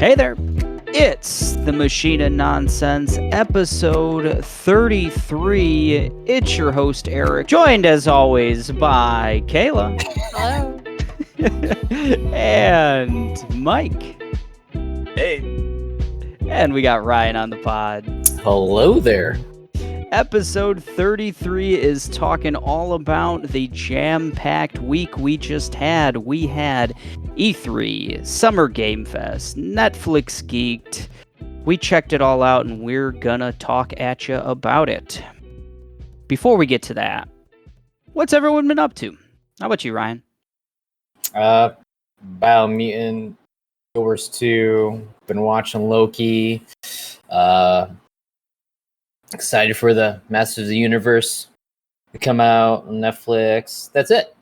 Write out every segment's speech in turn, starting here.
Hey there, it's the Machine of Nonsense, episode 33. It's your host, Eric, joined as always by Kayla. Hello. And Mike. Hey. And we got Ryan on the pod. Hello there. Episode 33 is talking all about the jam-packed week we just had. We had E3, Summer Game Fest, Netflix Geeked. We checked it all out, and we're gonna talk at you about it. Before we get to that, what's everyone been up to? How about you, Ryan? Biomutant, Wars 2, been watching Loki. Excited for the Masters of the Universe to come out on Netflix. That's it.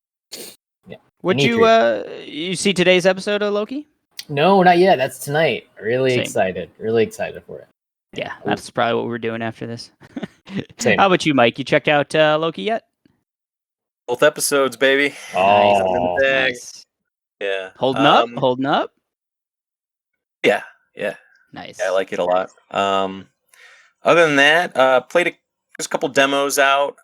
Yeah. Would you see today's episode of Loki? No, not yet. That's tonight. Really Same. excited. Really excited for it. Yeah, that's probably what we're doing after this. Same. How about you, Mike? You checked out Loki yet? Both episodes, baby. Oh, Nice. Yeah. Holding up? Holding up? Yeah. Nice. I like it a lot. Other than that, played there's a couple demos out.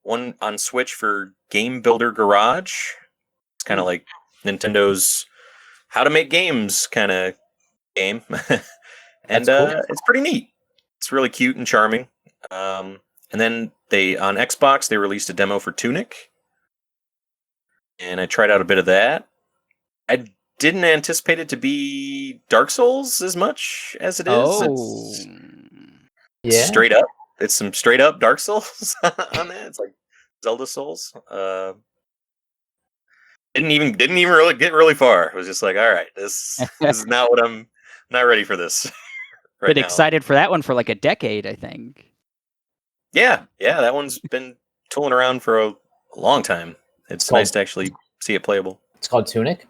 One on Switch for Game Builder Garage. It's kind of like Nintendo's how to make games kind of game. And cool. It's pretty neat. It's really cute and charming. And then on Xbox, they released a demo for Tunic. And I tried out a bit of that. I didn't anticipate it to be Dark Souls as much as it is. Oh. yeah. Straight up. It's some straight up Dark Souls on that. It's like Zelda Souls. Didn't even really get really far. It was just like, all right, this is not what I'm not ready for this. Been excited for that one for like a decade, I think. Yeah, that one's been tooling around for a long time. It's nice to actually see it playable. It's called Tunic.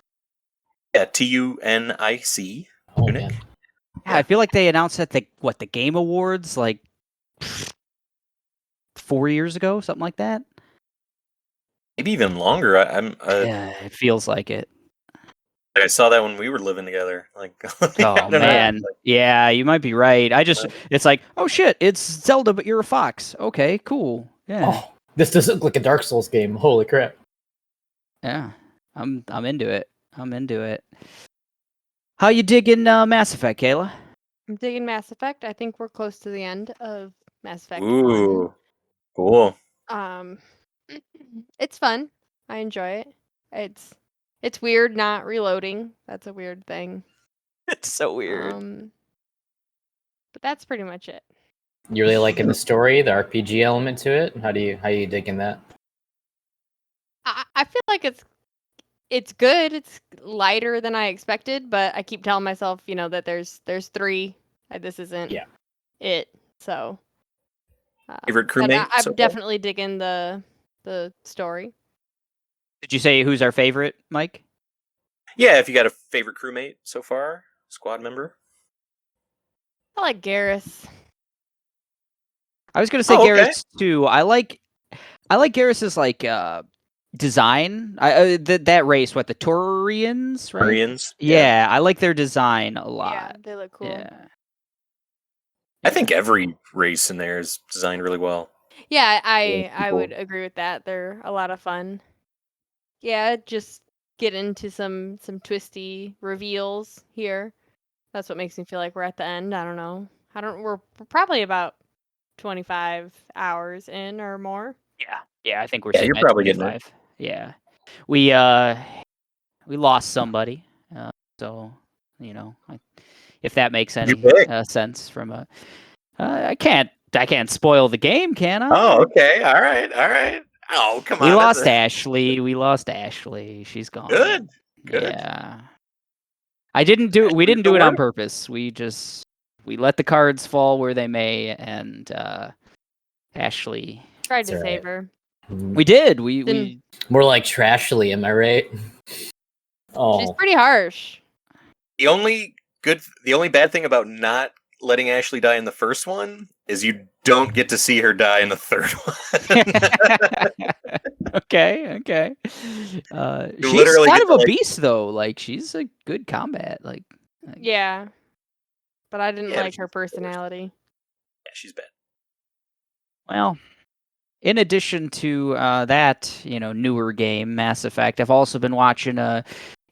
Yeah, Tunic. Oh, Tunic. man. Yeah, I feel like they announced at the Game Awards like 4 years ago, something like that. Maybe even longer. Yeah, it feels like it. I saw that when we were living together. Like, Oh man, yeah, you might be right. It's like, oh shit, it's Zelda, but you're a fox. Okay, cool. Yeah, Oh, this does look like a Dark Souls game. Holy crap. yeah, I'm into it. How you digging Mass Effect, Kayla? I'm digging Mass Effect. I think we're close to the end of Mass Effect. Ooh, cool. 1. It's fun. I enjoy it. It's weird not reloading. That's a weird thing. It's so weird. But that's pretty much it. You really liking the story, the RPG element to it? How you digging that? I feel like it's good. It's lighter than I expected, but I keep telling myself, that there's 3. This isn't it. So Favorite crewmate? I'm definitely digging the story. Did you say who's our favorite, Mike? Yeah, if you got a favorite crewmate so far, squad member. I like Garrus. I was gonna say Garrus too. I like Garrus's like design. That race, the Taurians, right? Taurians. Yeah, I like their design a lot. Yeah, they look cool. Yeah. I think every race in there is designed really well. Yeah, I would agree with that. They're a lot of fun. Yeah, just get into some twisty reveals here. That's what makes me feel like we're at the end. I don't know. We're probably about 25 hours in or more. Yeah, I think we're. Yeah, you're probably getting it. Yeah, we lost somebody, so if that makes any sense from a, I can't spoil the game, can I? Oh, okay, all right. Oh, come on. We lost Ashley. She's gone. Good. Yeah. We didn't do it on purpose. We let the cards fall where they may, and Ashley tried to save her. We did. We more like trashly, am I right? Oh, she's pretty harsh. The only bad thing about not letting Ashley die in the first one is you don't get to see her die in the third one. Okay. She's literally kind get of a to, beast, though. Like, she's a good combat. Like, Yeah, but I didn't Yeah, like her personality. Yeah, she's bad. Well, in addition to that, newer game, Mass Effect, I've also been watching a,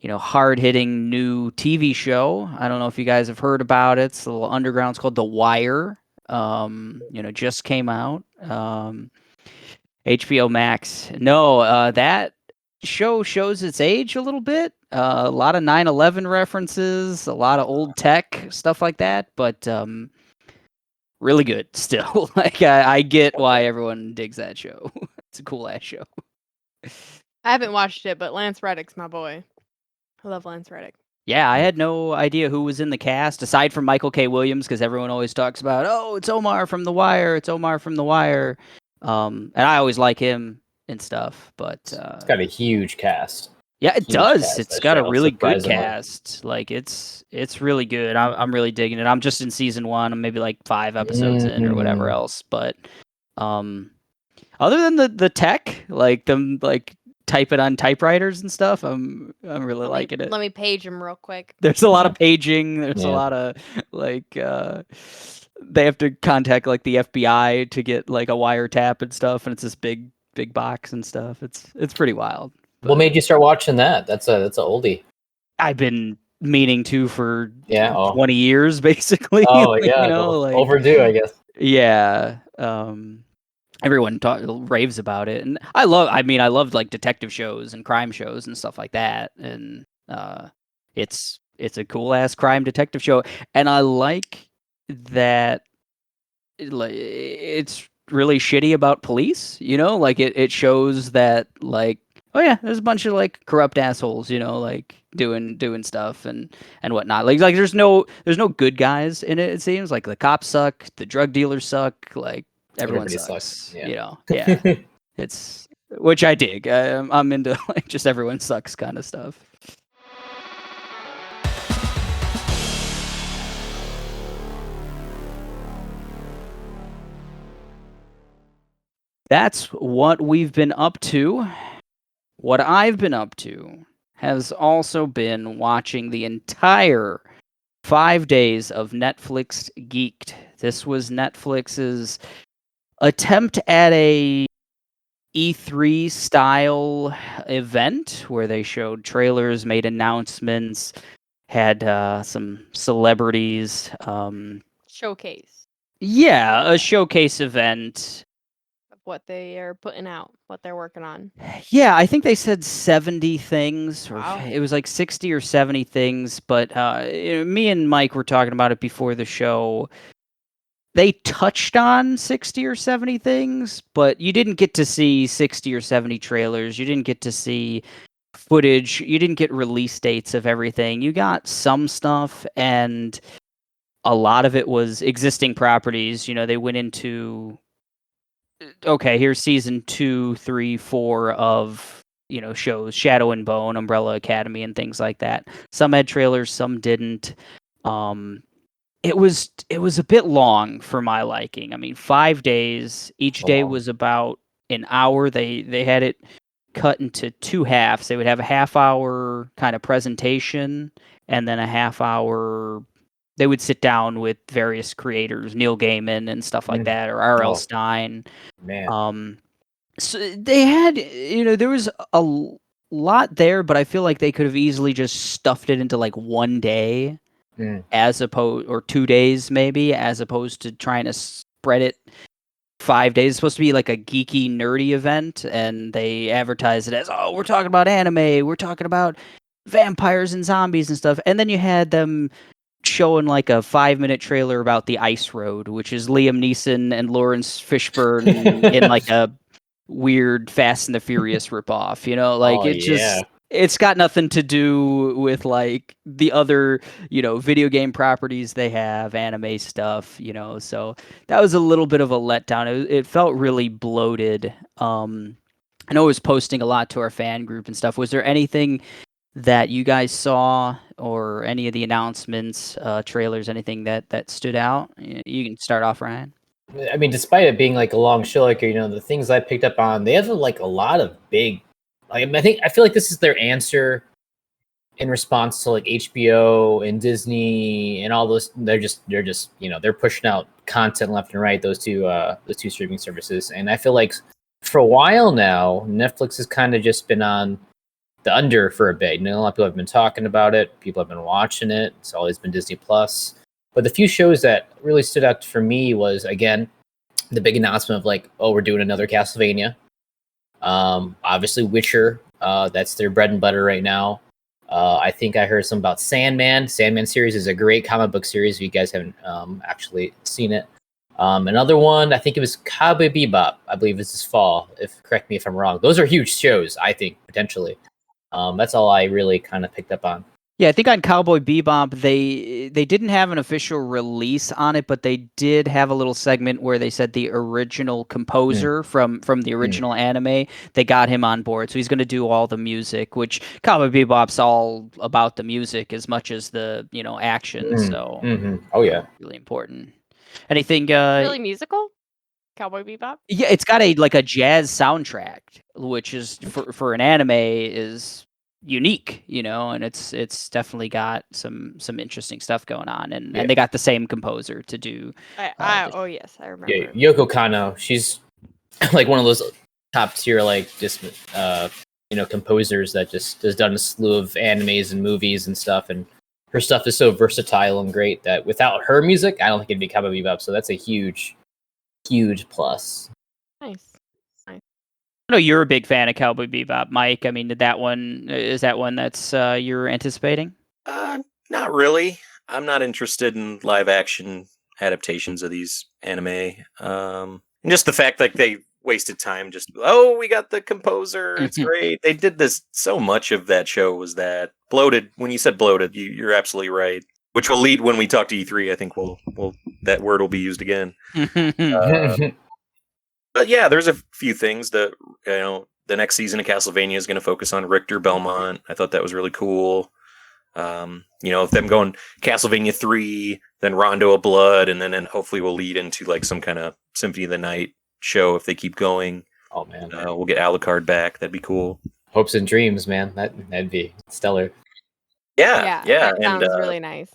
hard-hitting new TV show. I don't know if you guys have heard about it. It's a little underground. It's called The Wire. Just came out. HBO Max. No, that show shows its age a little bit. A lot of 9/11 references, a lot of old tech stuff like that, but really good still. Like I get why everyone digs that show. It's a cool ass show. I haven't watched it, but Lance Reddick's my boy. I love Lance Reddick. Yeah, I had no idea who was in the cast aside from Michael K. Williams because everyone always talks about, oh, it's Omar from The Wire. It's Omar from The Wire. And I always like him and stuff, but It's got a huge cast. yeah, it Huge does. cast, It's that got a show, really good surprisingly. cast. Like it's really good. I'm really digging it. I'm just in season 1. I'm maybe like 5 episodes in or whatever else. But other than the tech, like them like type it on typewriters and stuff, I'm really liking it. Let me page him real quick. There's a lot of paging. There's a Yeah. lot of like they have to contact like the FBI to get like a wiretap and stuff, and it's this big box and stuff. It's pretty wild. What made you start watching that? That's a oldie. I've been meaning to for 20 years, basically. Oh like, yeah, like overdue, I guess. Yeah. Everyone raves about it, and I loved like detective shows and crime shows and stuff like that, and it's a cool ass crime detective show, and I like that. It's really shitty about police, like it shows that like, oh yeah, there's a bunch of like corrupt assholes, like doing stuff and whatnot. Like there's no good guys in it. It seems like the cops suck, the drug dealers suck, like everyone Everybody sucks. Yeah. Yeah. It's which I dig. I'm into like just everyone sucks kind of stuff. That's what we've been up to. What I've been up to has also been watching the entire 5 days of Netflix Geeked. This was Netflix's attempt at a E3 style event where they showed trailers, made announcements, had some celebrities. Showcase Yeah, a showcase event. of what they are putting out, what they're working on. Yeah, I think they said 70 things, or Wow. it was like 60 or 70 things. But me and Mike were talking about it before the show. They touched on 60 or 70 things, but you didn't get to see 60 or 70 trailers. You didn't get to see footage. You didn't get release dates of everything. You got some stuff, and a lot of it was existing properties. They went into, okay, here's season 2, 3, 4 of, shows, Shadow and Bone, Umbrella Academy, and things like that. Some had trailers, some didn't. It was a bit long for my liking. I mean, 5 days. Each day was about an hour. They had it cut into 2 halves. They would have a half-hour kind of presentation, and then a half-hour. They would sit down with various creators, Neil Gaiman and stuff like that, or R.L. Stine. Man. So they had, there was a lot there, but I feel like they could have easily just stuffed it into like one day. As opposed, or 2 days maybe, as opposed to trying to spread it 5 days. It's supposed to be like a geeky, nerdy event, and they advertise it as, oh, we're talking about anime, we're talking about vampires and zombies and stuff. And then you had them showing like a 5-minute trailer about the Ice Road, which is Liam Neeson and Lawrence Fishburne in like a weird Fast and the Furious ripoff. It's got nothing to do with like the other, video game properties they have, anime stuff, so that was a little bit of a letdown. It felt really bloated. I know I was posting a lot to our fan group and stuff. Was there anything that you guys saw, or any of the announcements, trailers, anything that stood out? You can start off, Ryan. I mean, despite it being like a long show, like, the things I picked up on, they have like a lot of big, like, I feel like this is their answer in response to like HBO and Disney and all those, they're just they're pushing out content left and right. Those two streaming services, and I feel like for a while now, Netflix has kind of just been on the under for a bit. A lot of people have been talking about it. People have been watching it. It's always been Disney Plus. But the few shows that really stood out for me was, again, the big announcement of like, oh, we're doing another Castlevania. Obviously, Witcher. That's their bread and butter right now. I think I heard some about Sandman. Sandman series is a great comic book series. If you guys haven't actually seen it. Another one, I think it was Cowboy Bebop. I believe it's this fall. Correct me if I'm wrong. Those are huge shows, I think, potentially. That's all I really kind of picked up on. Yeah, I think on Cowboy Bebop, they didn't have an official release on it, but they did have a little segment where they said the original composer from the original anime, they got him on board. So he's going to do all the music, which Cowboy Bebop's all about the music as much as the, action. So, oh yeah, really important. Anything? Really musical? Cowboy Bebop? Yeah, it's got a jazz soundtrack, which is for an anime is unique, and it's definitely got some interesting stuff going on, and they got the same composer to do. Oh yes, I remember. Yeah, Yoko Kanno, she's like one of those top tier just composers that just has done a slew of animes and movies and stuff, and her stuff is so versatile and great that without her music, I don't think it'd be Cowboy Bebop. So that's a huge plus. Nice. I know you're a big fan of Cowboy Bebop, Mike. I mean, is that one that's you're anticipating? Not really. I'm not interested in live action adaptations of these anime. And just the fact that they wasted time we got the composer. It's great. They did this, so much of that show was that bloated. When you said bloated, you're absolutely right. Which will lead when we talk to E3. I think we'll that word will be used again. But yeah, there's a few things that the next season of Castlevania is going to focus on Richter Belmont. I thought that was really cool. If them going Castlevania 3, then Rondo of Blood, and then hopefully we'll lead into like some kind of Symphony of the Night show if they keep going. Oh man, we'll get Alucard back. That'd be cool. Hopes and dreams, man. That'd be stellar. Yeah. That sounds really nice.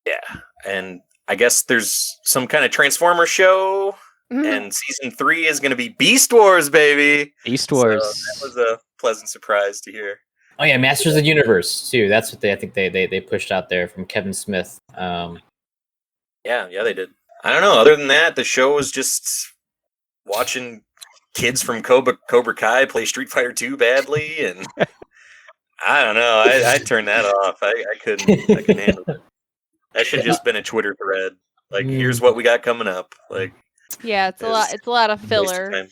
Yeah, and I guess there's some kind of Transformer show, and season 3 is going to be Beast Wars, baby. Beast Wars. So that was a pleasant surprise to hear. Oh yeah, Masters of the Universe too. That's what I think they pushed out there from Kevin Smith. Yeah, they did. I don't know. Other than that, the show was just watching kids from Cobra Kai play Street Fighter 2 badly, and I don't know. I turned that off. I couldn't handle it. That should have just been a Twitter thread. Like, here's what we got coming up. Like, yeah, it's a lot of filler.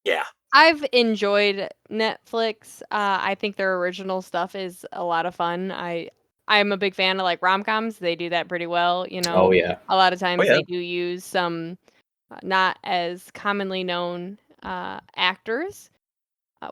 Yeah. I've enjoyed Netflix. I think their original stuff is a lot of fun. I'm a big fan of like rom-coms. They do that pretty well, Oh yeah. A lot of times they do use some not as commonly known actors,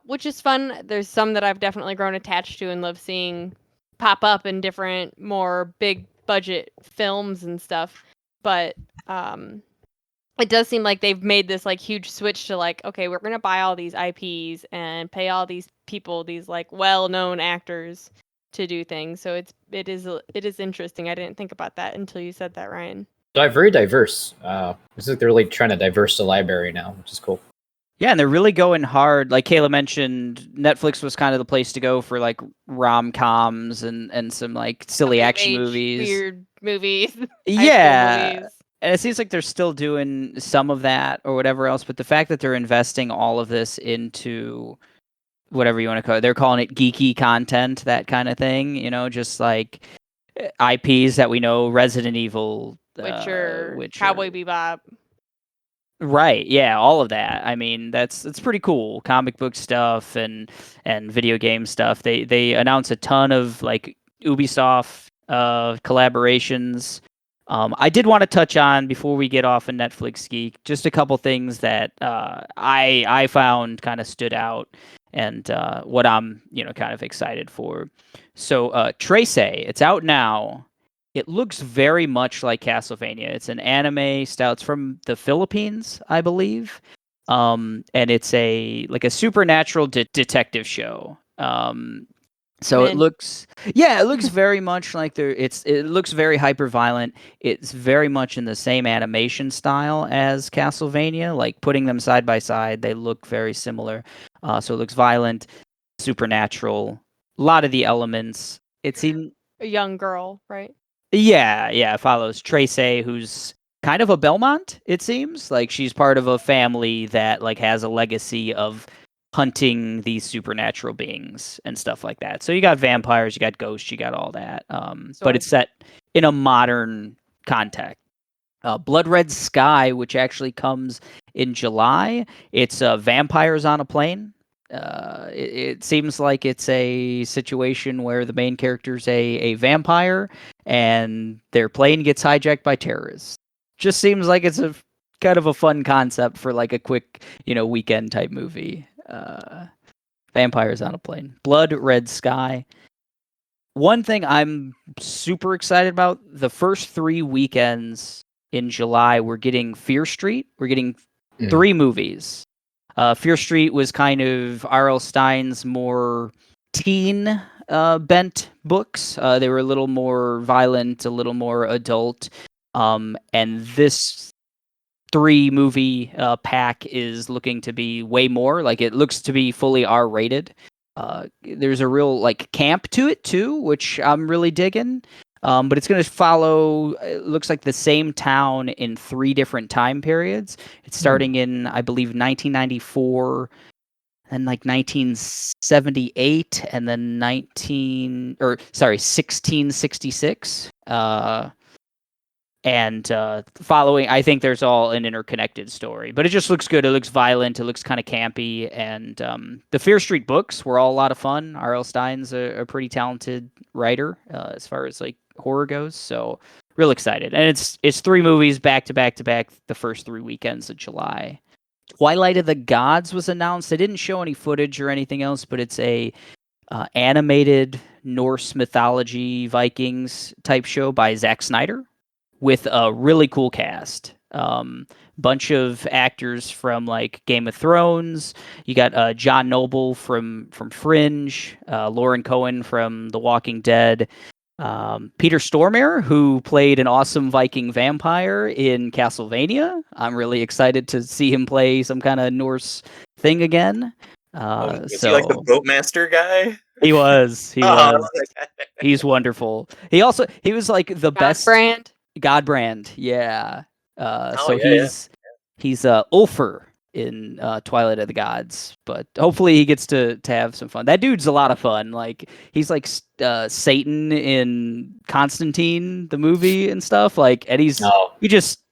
which is fun. There's some that I've definitely grown attached to and love seeing pop up in different, more big budget films and stuff. But it does seem like they've made this like huge switch to like, okay, we're gonna buy all these IPs and pay all these people, these like well-known actors to do things. So it is interesting. I didn't think about that until you said that, Ryan. Very diverse. It's like they're really trying to diverse the library now, which is cool. Yeah, and they're really going hard. Like Kayla mentioned, Netflix was kind of the place to go for like rom-coms and some like silly action movies. Weird movies. Yeah. Movies. And it seems like they're still doing some of that or whatever else, but the fact that they're investing all of this into whatever you want to call it, they're calling it geeky content, that kind of thing, just like IPs that we know, Resident Evil, Witcher, Cowboy Bebop. Right, yeah, all of that. I mean, that's pretty cool. Comic book stuff and video game stuff. They announce a ton of like Ubisoft collaborations. I did want to touch on, before we get off of Netflix Geek, just a couple things that I found kind of stood out and what I'm kind of excited for. So Trace, it's out now. It looks very much like Castlevania. It's an anime style. It's from the Philippines, I believe, and it's a supernatural detective show. So it Man. looks, it looks very much like it looks very hyper violent. It's very much in the same animation style as Castlevania. Like putting them side by side, they look very similar. So it looks violent, supernatural. A lot of the elements. It's in A young girl, right? yeah, it follows Tracy, who's kind of a Belmont. It seems like she's part of a family that like has a legacy of hunting these supernatural beings and stuff like that. So you got vampires, you got ghosts, you got all that. But it's set in a modern context. Blood Red Sky, which actually comes in July. It's vampires on a plane. It seems like it's a situation where the main character's a vampire and their plane gets hijacked by terrorists. Just seems like it's a kind of a fun concept for like a quick, weekend type movie. Vampires on a plane. Blood Red Sky. One thing I'm super excited about, the first 3 weekends in July, we're getting Fear Street. We're getting 3 movies. Fear Street was kind of R.L. Stein's more teen bent books. They were a little more violent, a little more adult. And this 3 movie pack is looking to be way more. Like it looks to be fully R-rated. There's a real like camp to it too, which I'm really digging. But it's going to follow, it looks like the same town in 3 different time periods. It's starting in, I believe, 1994, and like 1978, and then 1666. And following, I think there's all an interconnected story, but it just looks good. It looks violent. It looks kind of campy, and the Fear Street books were all a lot of fun. R.L. Stein's a pretty talented writer as far as like horror goes, so real excited. And it's 3 movies back to back to back the first 3 weekends of July. Twilight of the Gods was announced. They didn't show any footage or anything else, but it's a animated Norse mythology Vikings type show by Zack Snyder, with a really cool cast. Bunch of actors from like Game of Thrones. You got John Noble from Fringe, Lauren Cohen from The Walking Dead, Peter Stormare, who played an awesome Viking vampire in Castlevania. I'm really excited to see him play some kind of Norse thing again. Is he like the boatmaster guy? He was. Oh, I love that guy. He's wonderful. He was like the best. Godbrand, yeah. He's Ulfr in Twilight of the Gods, but hopefully he gets to have some fun. That dude's a lot of fun. Like he's like Satan in Constantine the movie and stuff. Like, and he just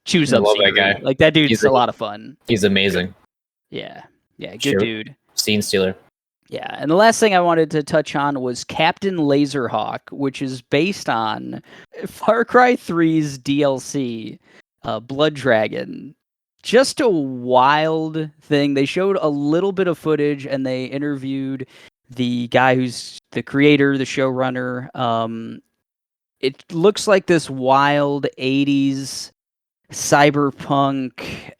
chews up scenery. That guy. Like that dude's a lot of fun. He's amazing. Yeah, good dude. Scene stealer. Yeah, and the last thing I wanted to touch on was Captain Laserhawk, which is based on Far Cry 3's DLC, Blood Dragon. Just a wild thing. They showed a little bit of footage, and they interviewed the guy who's the creator, the showrunner. It looks like this wild 80s cyberpunk,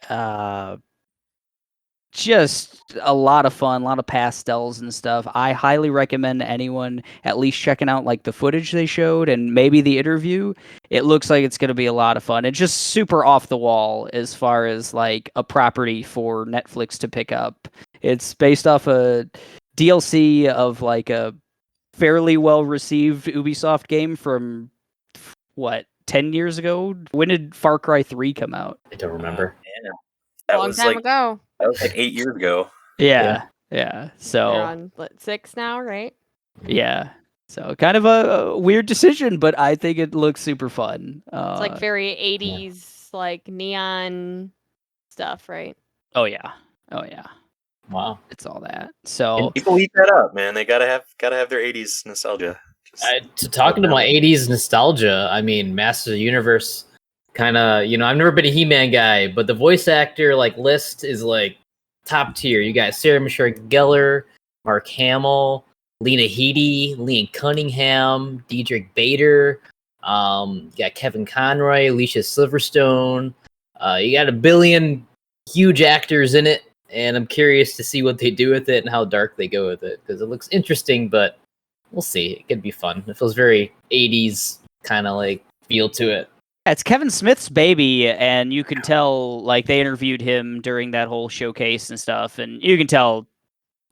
just a lot of fun, a lot of pastels and stuff. I highly recommend anyone at least checking out like the footage they showed and maybe the interview. It looks like it's going to be a lot of fun. It's just super off the wall as far as like a property for Netflix to pick up. It's based off a DLC of like a fairly well received Ubisoft game from 10 years ago? When did Far Cry 3 come out? I don't remember. That Long time ago. That was like 8 years ago. Yeah. So they're on 6 now, right? Yeah. So kind of a weird decision, but I think it looks super fun. It's like very 80s, like neon stuff, right? Oh yeah. Wow. It's all that. So people eat that up, man. They gotta have their 80s nostalgia. Talking to my 80s nostalgia, I mean, Masters of the Universe, kind of, I've never been a He-Man guy, but the voice actor list is like top tier. You got Sarah Michelle Gellar, Mark Hamill, Lena Headey, Liam Cunningham, Diedrich Bader. You got Kevin Conroy, Alicia Silverstone. You got a billion huge actors in it, and I'm curious to see what they do with it and how dark they go with it, because it looks interesting, but we'll see. It could be fun. It feels very 80s kind of like feel to it. It's Kevin Smith's baby, and you can tell, like, they interviewed him during that whole showcase and stuff, and you can tell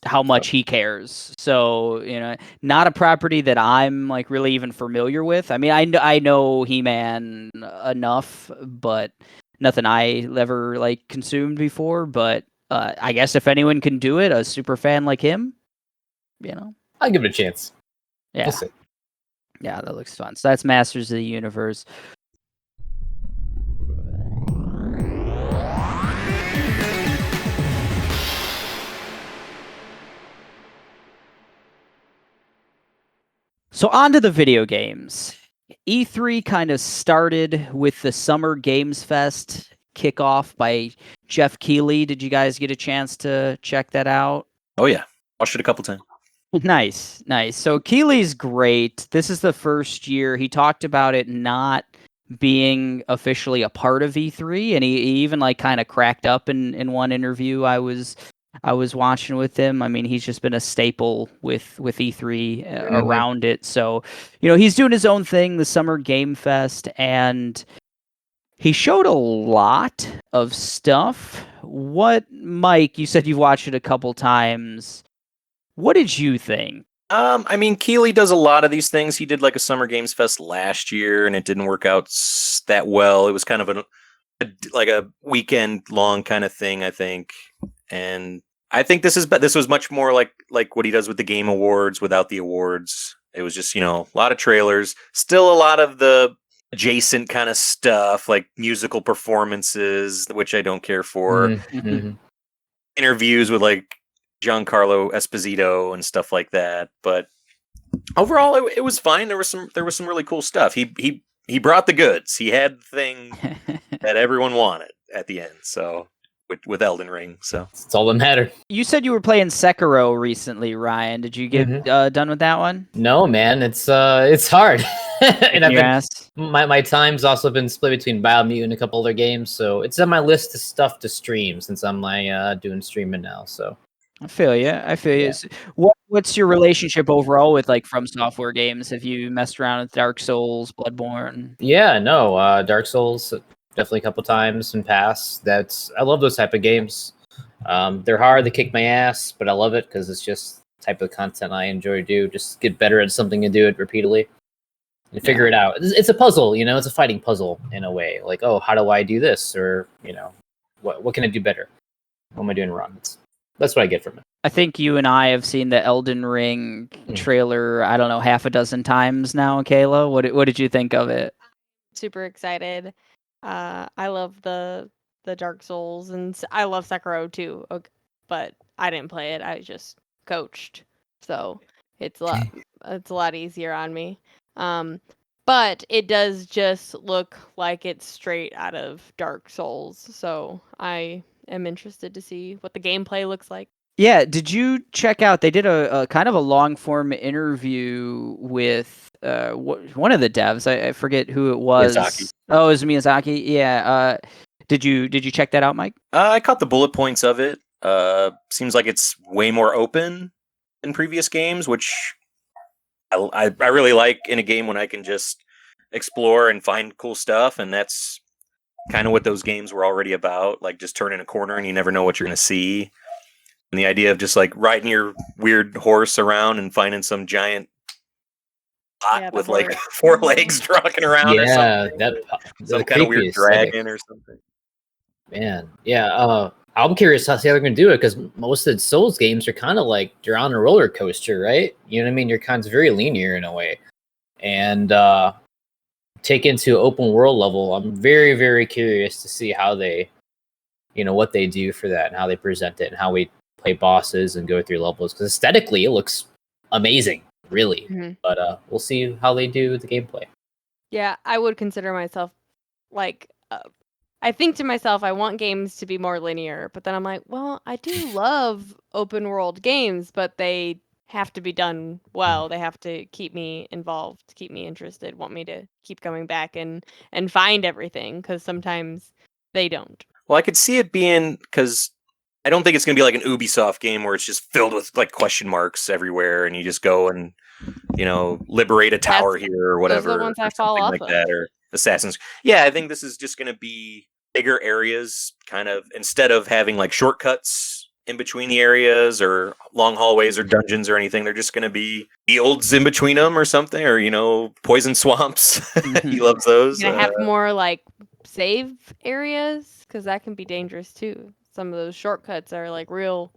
how much he cares. So, not a property that I'm, like, really even familiar with. I mean, I know He-Man enough, but nothing I ever, like, consumed before. But I guess if anyone can do it, a super fan like him, I'll give it a chance. Yeah. We'll see. Yeah, that looks fun. So that's Masters of the Universe. So on to the video games. E3 kind of started with the Summer Games Fest kickoff by Jeff Keighley. Did you guys get a chance to check that out? Oh yeah, watched it a couple times. Nice. So Keighley's great. This is the first year. He talked about it not being officially a part of E3, and he even like kind of cracked up in one interview I was watching with him. I mean, he's just been a staple with E3 around it. So, he's doing his own thing, the Summer Game Fest, and he showed a lot of stuff. Mike, you said you've watched it a couple times. What did you think? I mean, Keighley does a lot of these things. He did like a Summer Games Fest last year, and it didn't work out that well. It was kind of like a weekend long kind of thing, I think. And I think this was much more like what he does with the Game Awards without the awards. It was just, a lot of trailers, still a lot of the adjacent kind of stuff, like musical performances, which I don't care for. Mm-hmm. Interviews with like Giancarlo Esposito and stuff like that. But overall, it was fine. There was some really cool stuff. He brought the goods. He had the thing that everyone wanted at the end. So with Elden Ring, so it's all that mattered. You said you were playing Sekiro recently, Ryan. Did you get done with that one? No, man. It's hard. And my time's also been split between Biomutant and a couple other games, so it's on my list of stuff to stream since I'm doing streaming now. So I feel you. Yeah. What's your relationship overall with like From Software games? Have you messed around with Dark Souls, Bloodborne? Yeah, no, Dark Souls definitely a couple times in past. I love those type of games. They're hard, they kick my ass, but I love it because it's just the type of content I enjoy to do. Just get better at something and do it repeatedly and figure it out. It's a puzzle, it's a fighting puzzle in a way. Like, oh, how do I do this? Or, what can I do better? What am I doing wrong? That's what I get from it. I think you and I have seen the Elden Ring trailer, I don't know, half a dozen times now, Kayla. What did you think of it? Super excited. I love the Dark Souls, and I love Sekiro too. But I didn't play it. I just coached, so it's a lot easier on me. But it does just look like it's straight out of Dark Souls. So I am interested to see what the gameplay looks like. Yeah, did you check out? They did a kind of a long form interview with one of the devs. I forget who it was. Miyazaki. Oh, it was Miyazaki. Yeah. Did you check that out, Mike? I caught the bullet points of it. Seems like it's way more open than previous games, which I really like in a game when I can just explore and find cool stuff, and that's kind of what those games were already about. Like just turning a corner and you never know what you're going to see. And the idea of just like riding your weird horse around and finding some giant pot with like 4 legs rocking around or something. Some kind of weird dragon or something. Man, yeah. I'm curious how they're going to do it because most of the Souls games are kind of like you're on a roller coaster, right? You know what I mean? You're kind of very linear in a way. And take into open world level, I'm very, very curious to see how they, what they do for that and how they present it and how we play bosses and go through levels because aesthetically it looks amazing, really. Mm-hmm. But we'll see how they do the gameplay. Yeah, I would consider myself like I think to myself I want games to be more linear, but then I'm like, well, I do love open world games, but they have to be done well. They have to keep me involved, keep me interested, want me to keep coming back and find everything because sometimes they don't. Well, I could see it being because I don't think it's going to be like an Ubisoft game where it's just filled with like question marks everywhere, and you just go and liberate a tower here or whatever, those are the ones I or fall something off like of. that, or Assassin's. Yeah, I think this is just going to be bigger areas, kind of, instead of having like shortcuts in between the areas or long hallways or dungeons or anything. They're just going to be fields in between them or something, or poison swamps. He loves those. You're gonna have more like save areas because that can be dangerous too. Some of those shortcuts are like real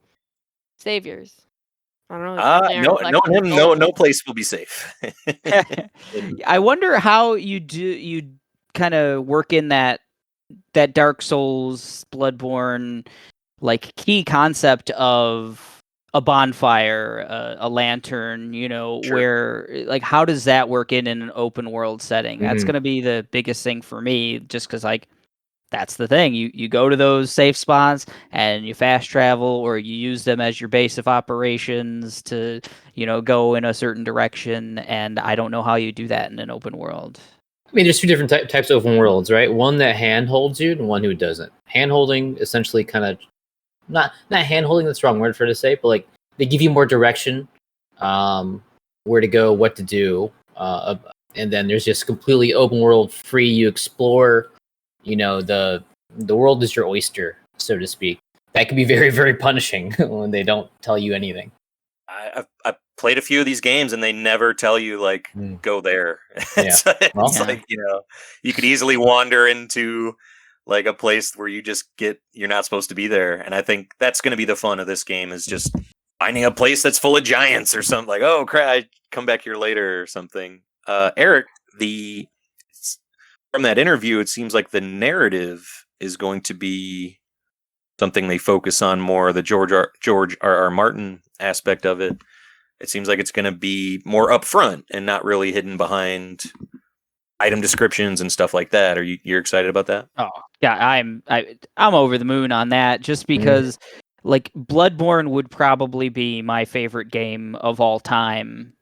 saviors. I don't know. No place will be safe. I wonder how you kind of work in that Dark Souls, Bloodborne, like key concept of a bonfire, a lantern, Sure. where like how does that work in an open world setting? That's Mhm. going to be the biggest thing for me, just because like that's the thing. You go to those safe spots and you fast travel, or you use them as your base of operations to go in a certain direction. And I don't know how you do that in an open world. I mean, there's two different types of open worlds, right? One that hand holds you, and one who doesn't. Hand holding essentially kind of not hand holding. That's the wrong word for it to say, but like they give you more direction, where to go, what to do, and then there's just completely open world, free. You explore. The world is your oyster, so to speak. That can be very, very punishing when they don't tell you anything. I've played a few of these games and they never tell you like go there. It's like you could easily wander into like a place where you're not supposed to be there, and I think that's going to be the fun of this game, is just finding a place that's full of giants or something. Like, oh crap, I come back here later or something. Eric, from that interview, it seems like the narrative is going to be something they focus on more, the George R. Martin aspect of it. It seems like it's going to be more upfront and not really hidden behind item descriptions and stuff like that. You're excited about that? Oh yeah, I'm over the moon on that, just because like Bloodborne would probably be my favorite game of all time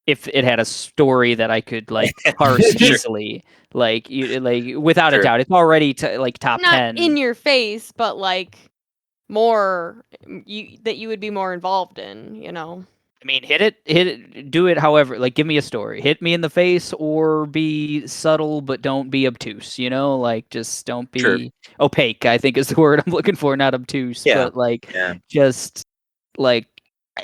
if it had a story that I could like parse easily, like without a doubt. It's already top not 10. in your face, but like more that you would be more involved in. I mean, hit it, do it however, like give me a story. Hit me in the face or be subtle, but don't be obtuse, like just don't be opaque, I think is the word I'm looking for, not obtuse, but like just like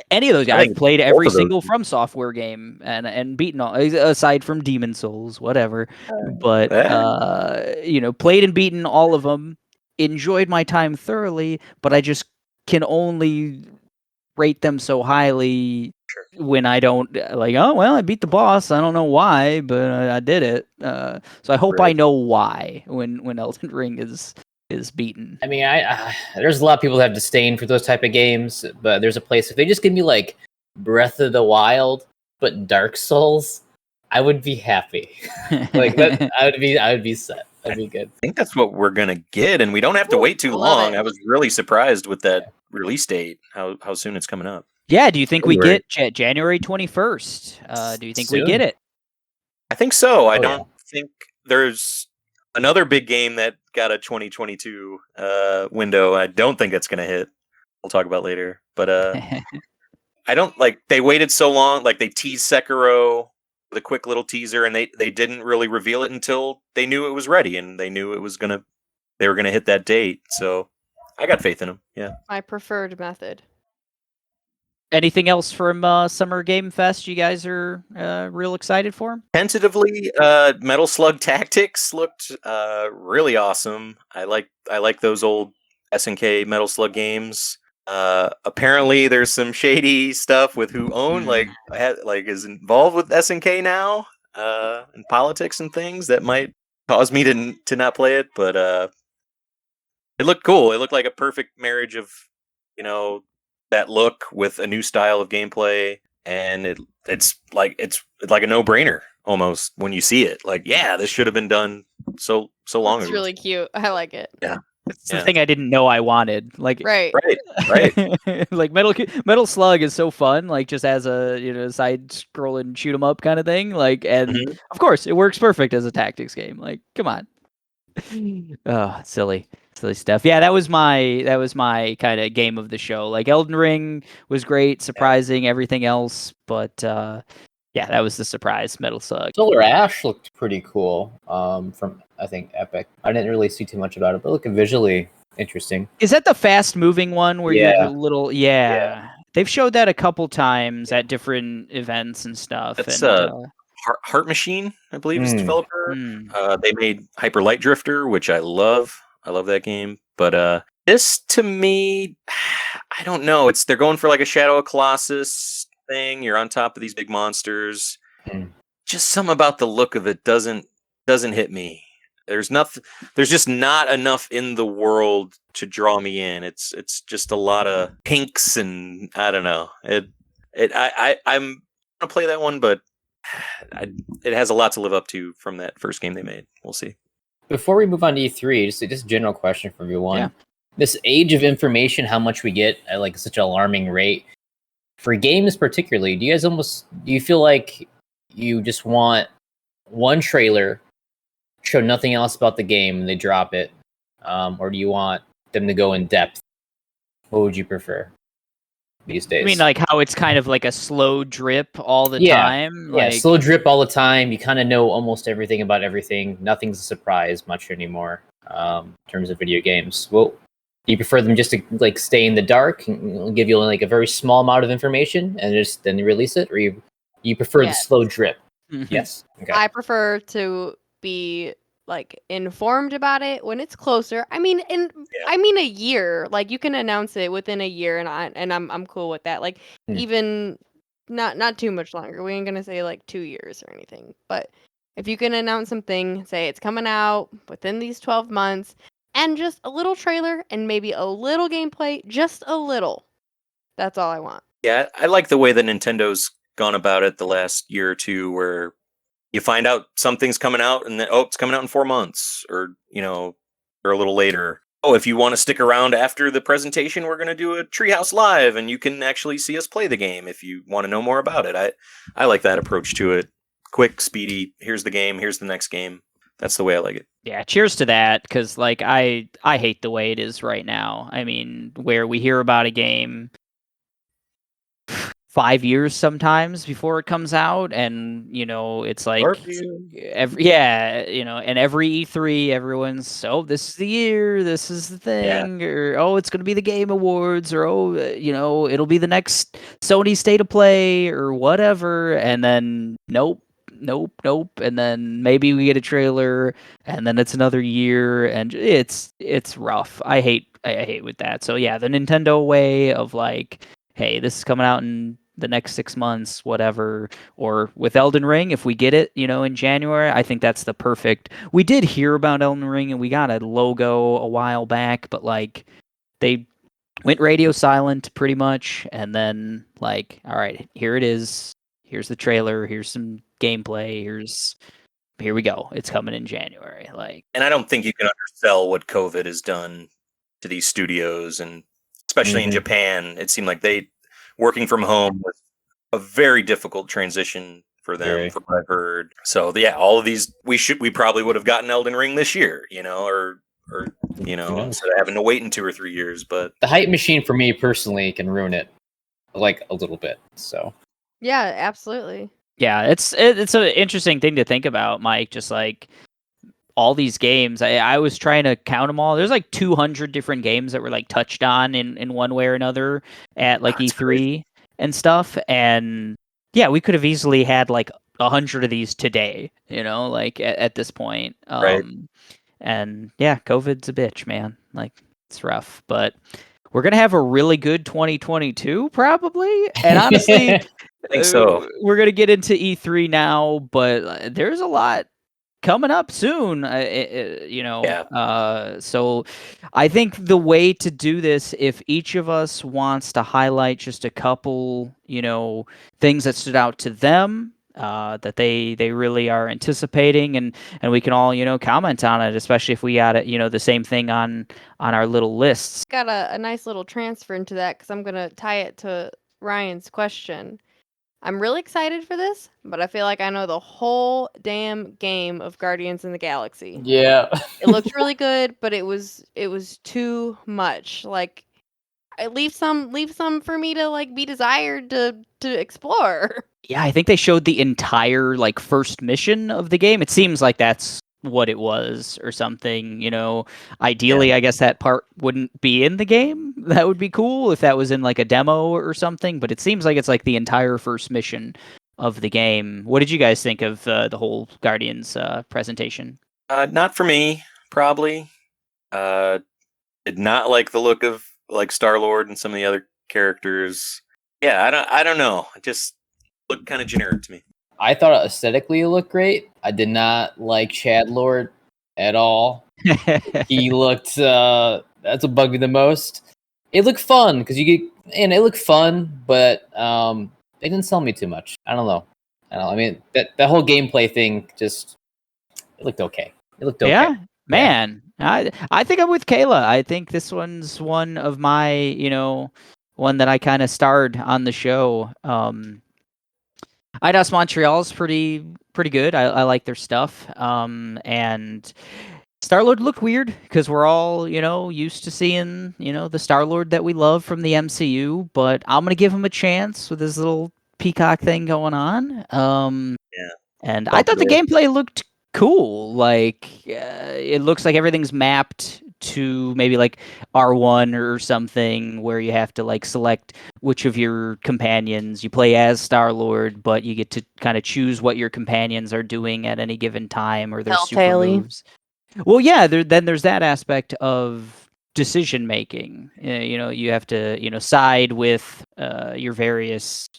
any of those guys. I've played every single From Software game and beaten all, aside from Demon Souls, whatever. But played and beaten all of them, enjoyed my time thoroughly, but I just can only rate them so highly when I don't like, oh well, I beat the boss, I don't know why, but I did it, so I hope I know why when Elden Ring is beaten. I mean, there's a lot of people that have disdain for those type of games, but there's a place, if they just give me like Breath of the Wild but Dark Souls, I would be happy. Like that, I would be set. That'd be good. I think that's what we're gonna get, and we don't have to wait too long. I was really surprised with that release date, how soon it's coming up. Yeah, do you think we get January 21st? Do you think we get it? I think so. I don't think there's another big game that got a 2022 window. I don't think it's gonna hit. We'll talk about later, but I don't like they waited so long. Like they teased Sekiro with a quick little teaser, and they didn't really reveal it until they knew it was ready, and they knew they were gonna hit that date. So I got faith in them. Yeah, my preferred method. Anything else from Summer Game Fest you guys are real excited for? Tentatively, Metal Slug Tactics looked really awesome. I like those old SNK Metal Slug games. Apparently, there's some shady stuff with who owned is involved with SNK now, and politics and things that might cause me to not play it. But it looked cool. It looked like a perfect marriage of that look with a new style of gameplay, and it's like a no-brainer almost when you see it. Like, yeah, this should have been done so long ago. It's really cute. I like it. Yeah. It's the thing I didn't know I wanted. Like right. Like Metal Slug is so fun, like just as a side scroll and shoot 'em up kind of thing. Like, and of course it works perfect as a tactics game. Like, come on. Oh, silly stuff. Yeah, that was my kind of game of the show. Like Elden Ring was great, surprising, everything else, but yeah, that was the surprise. Metal Slug. Solar Ash looked pretty cool. From I think Epic. I didn't really see too much about it, but looking visually interesting. Is that the fast moving one where Yeah. you're little? Yeah. They've showed that a couple times at different events and stuff. That's and Heart Machine, I believe, is the developer. hmm. They made Hyper Light Drifter, which I love. I love that game. But this, to me, I don't know. They're going for like a Shadow of Colossus thing. You're on top of these big monsters. Just something about the look of it doesn't hit me. There's just not enough in the world to draw me in. It's just a lot of pinks and I don't know. I'm gonna play that one, but it has a lot to live up to from that first game they made. We'll see. Before we move on to E3, just a general question for everyone. Yeah. This age of information, how much we get at like such an alarming rate. For games particularly, do you feel like you just want one trailer, show nothing else about the game, and they drop it? Or do you want them to go in depth? What would you prefer these days? I mean, like how it's kind of like a slow drip all the time. Yeah, Like, slow drip all the time. You kind of know almost everything about everything. Nothing's a surprise much anymore in terms of video games. Well, do you prefer them just to like stay in the dark and give you like a very small amount of information and just then release it, or you prefer the slow drip? Yes. Okay. I prefer to be like informed about it when it's closer. I mean, a year. Like you can announce it within a year, and I'm cool with that. Like even not too much longer. We ain't gonna say like 2 years or anything. But if you can announce something, say it's coming out within these 12 months, and just a little trailer and maybe a little gameplay, just a little. That's all I want. Yeah, I like the way that Nintendo's gone about it the last year or two, where you find out something's coming out and then, it's coming out in 4 months or or a little later. Oh, if you want to stick around after the presentation, we're going to do a Treehouse Live and you can actually see us play the game if you want to know more about it. I like that approach to it. Quick, speedy, here's the game, here's the next game. That's the way I like it. Yeah, cheers to that, because like I hate the way it is right now. I mean, where we hear about a game 5 years sometimes before it comes out, and it's like every E3 everyone's this is the year, this is the thing, or it's going to be the Game Awards, or it'll be the next Sony State of Play or whatever, and then nope, and then maybe we get a trailer, and then it's another year, and it's rough. I hate with that. So yeah, the Nintendo way of like, hey, this is coming out in the next 6 months, whatever. Or with Elden Ring, if we get it, in January, I think that's the perfect. We did hear about Elden Ring and we got a logo a while back, but like they went radio silent pretty much, and then like, all right, here it is. Here's the trailer. Here's some gameplay. Here we go. It's coming in January. Like, and I don't think you can undersell what COVID has done to these studios, and especially in Japan. It seemed like working from home was a very difficult transition for them, from what I've heard. So yeah, all of these we probably would have gotten Elden Ring this year, or instead of having to wait in 2 or 3 years. But the hype machine for me personally can ruin it, like a little bit. So yeah, absolutely. Yeah, it's an interesting thing to think about, Mike. Just like all these games, I was trying to count them all. There's like 200 different games that were like touched on in one way or another at like E3 crazy. And stuff. And yeah, we could have easily had like 100 of these today, like at this point. Right. And yeah, COVID's a bitch, man. Like, it's rough, but we're gonna have a really good 2022 probably. And honestly, I think so. We're gonna get into E3 now, but there's a lot coming up soon, so I think the way to do this, if each of us wants to highlight just a couple, things that stood out to them, that they really are anticipating, and we can all, comment on it, especially if we got it, the same thing on our little lists. Got a nice little transfer into that, because I'm going to tie it to Ryan's question. I'm really excited for this, but I feel like I know the whole damn game of Guardians in the Galaxy. Yeah. It looked really good, but it was too much. Like, leave some for me to like be desired to explore. Yeah, I think they showed the entire like first mission of the game. It seems like that's what it was or something, you know. Ideally, I guess that part wouldn't be in the game. That would be cool if that was in like a demo or something, but it seems like it's like the entire first mission of the game. What did you guys think of the whole Guardians presentation? Not for me, probably. Did not like the look of like Star-Lord and some of the other characters. Yeah, I don't know. It just looked kind of generic to me. I thought aesthetically it looked great. I did not like Chad Lord at all. He looked that's what bugged me the most. It looked fun because it looked fun, but it didn't sell me too much. I don't know. I mean that whole gameplay thing just it looked okay. It looked okay. Yeah, man. I think I'm with Kayla. I think this one's one of my, one that I kind of starred on the show. IDOS Montreal's pretty good. I like their stuff. And Star-Lord looked weird because we're all, used to seeing, the Star-Lord that we love from the MCU, but I'm going to give him a chance with his little peacock thing going on. Yeah. And I thought the gameplay looked cool. Like, it looks like everything's mapped to maybe like R1 or something where you have to like select which of your companions you play as Star-Lord, but you get to kind of choose what your companions are doing at any given time or their super Telltale-y. moves. Well, yeah, then there's that aspect of decision making. You have to, side with your various,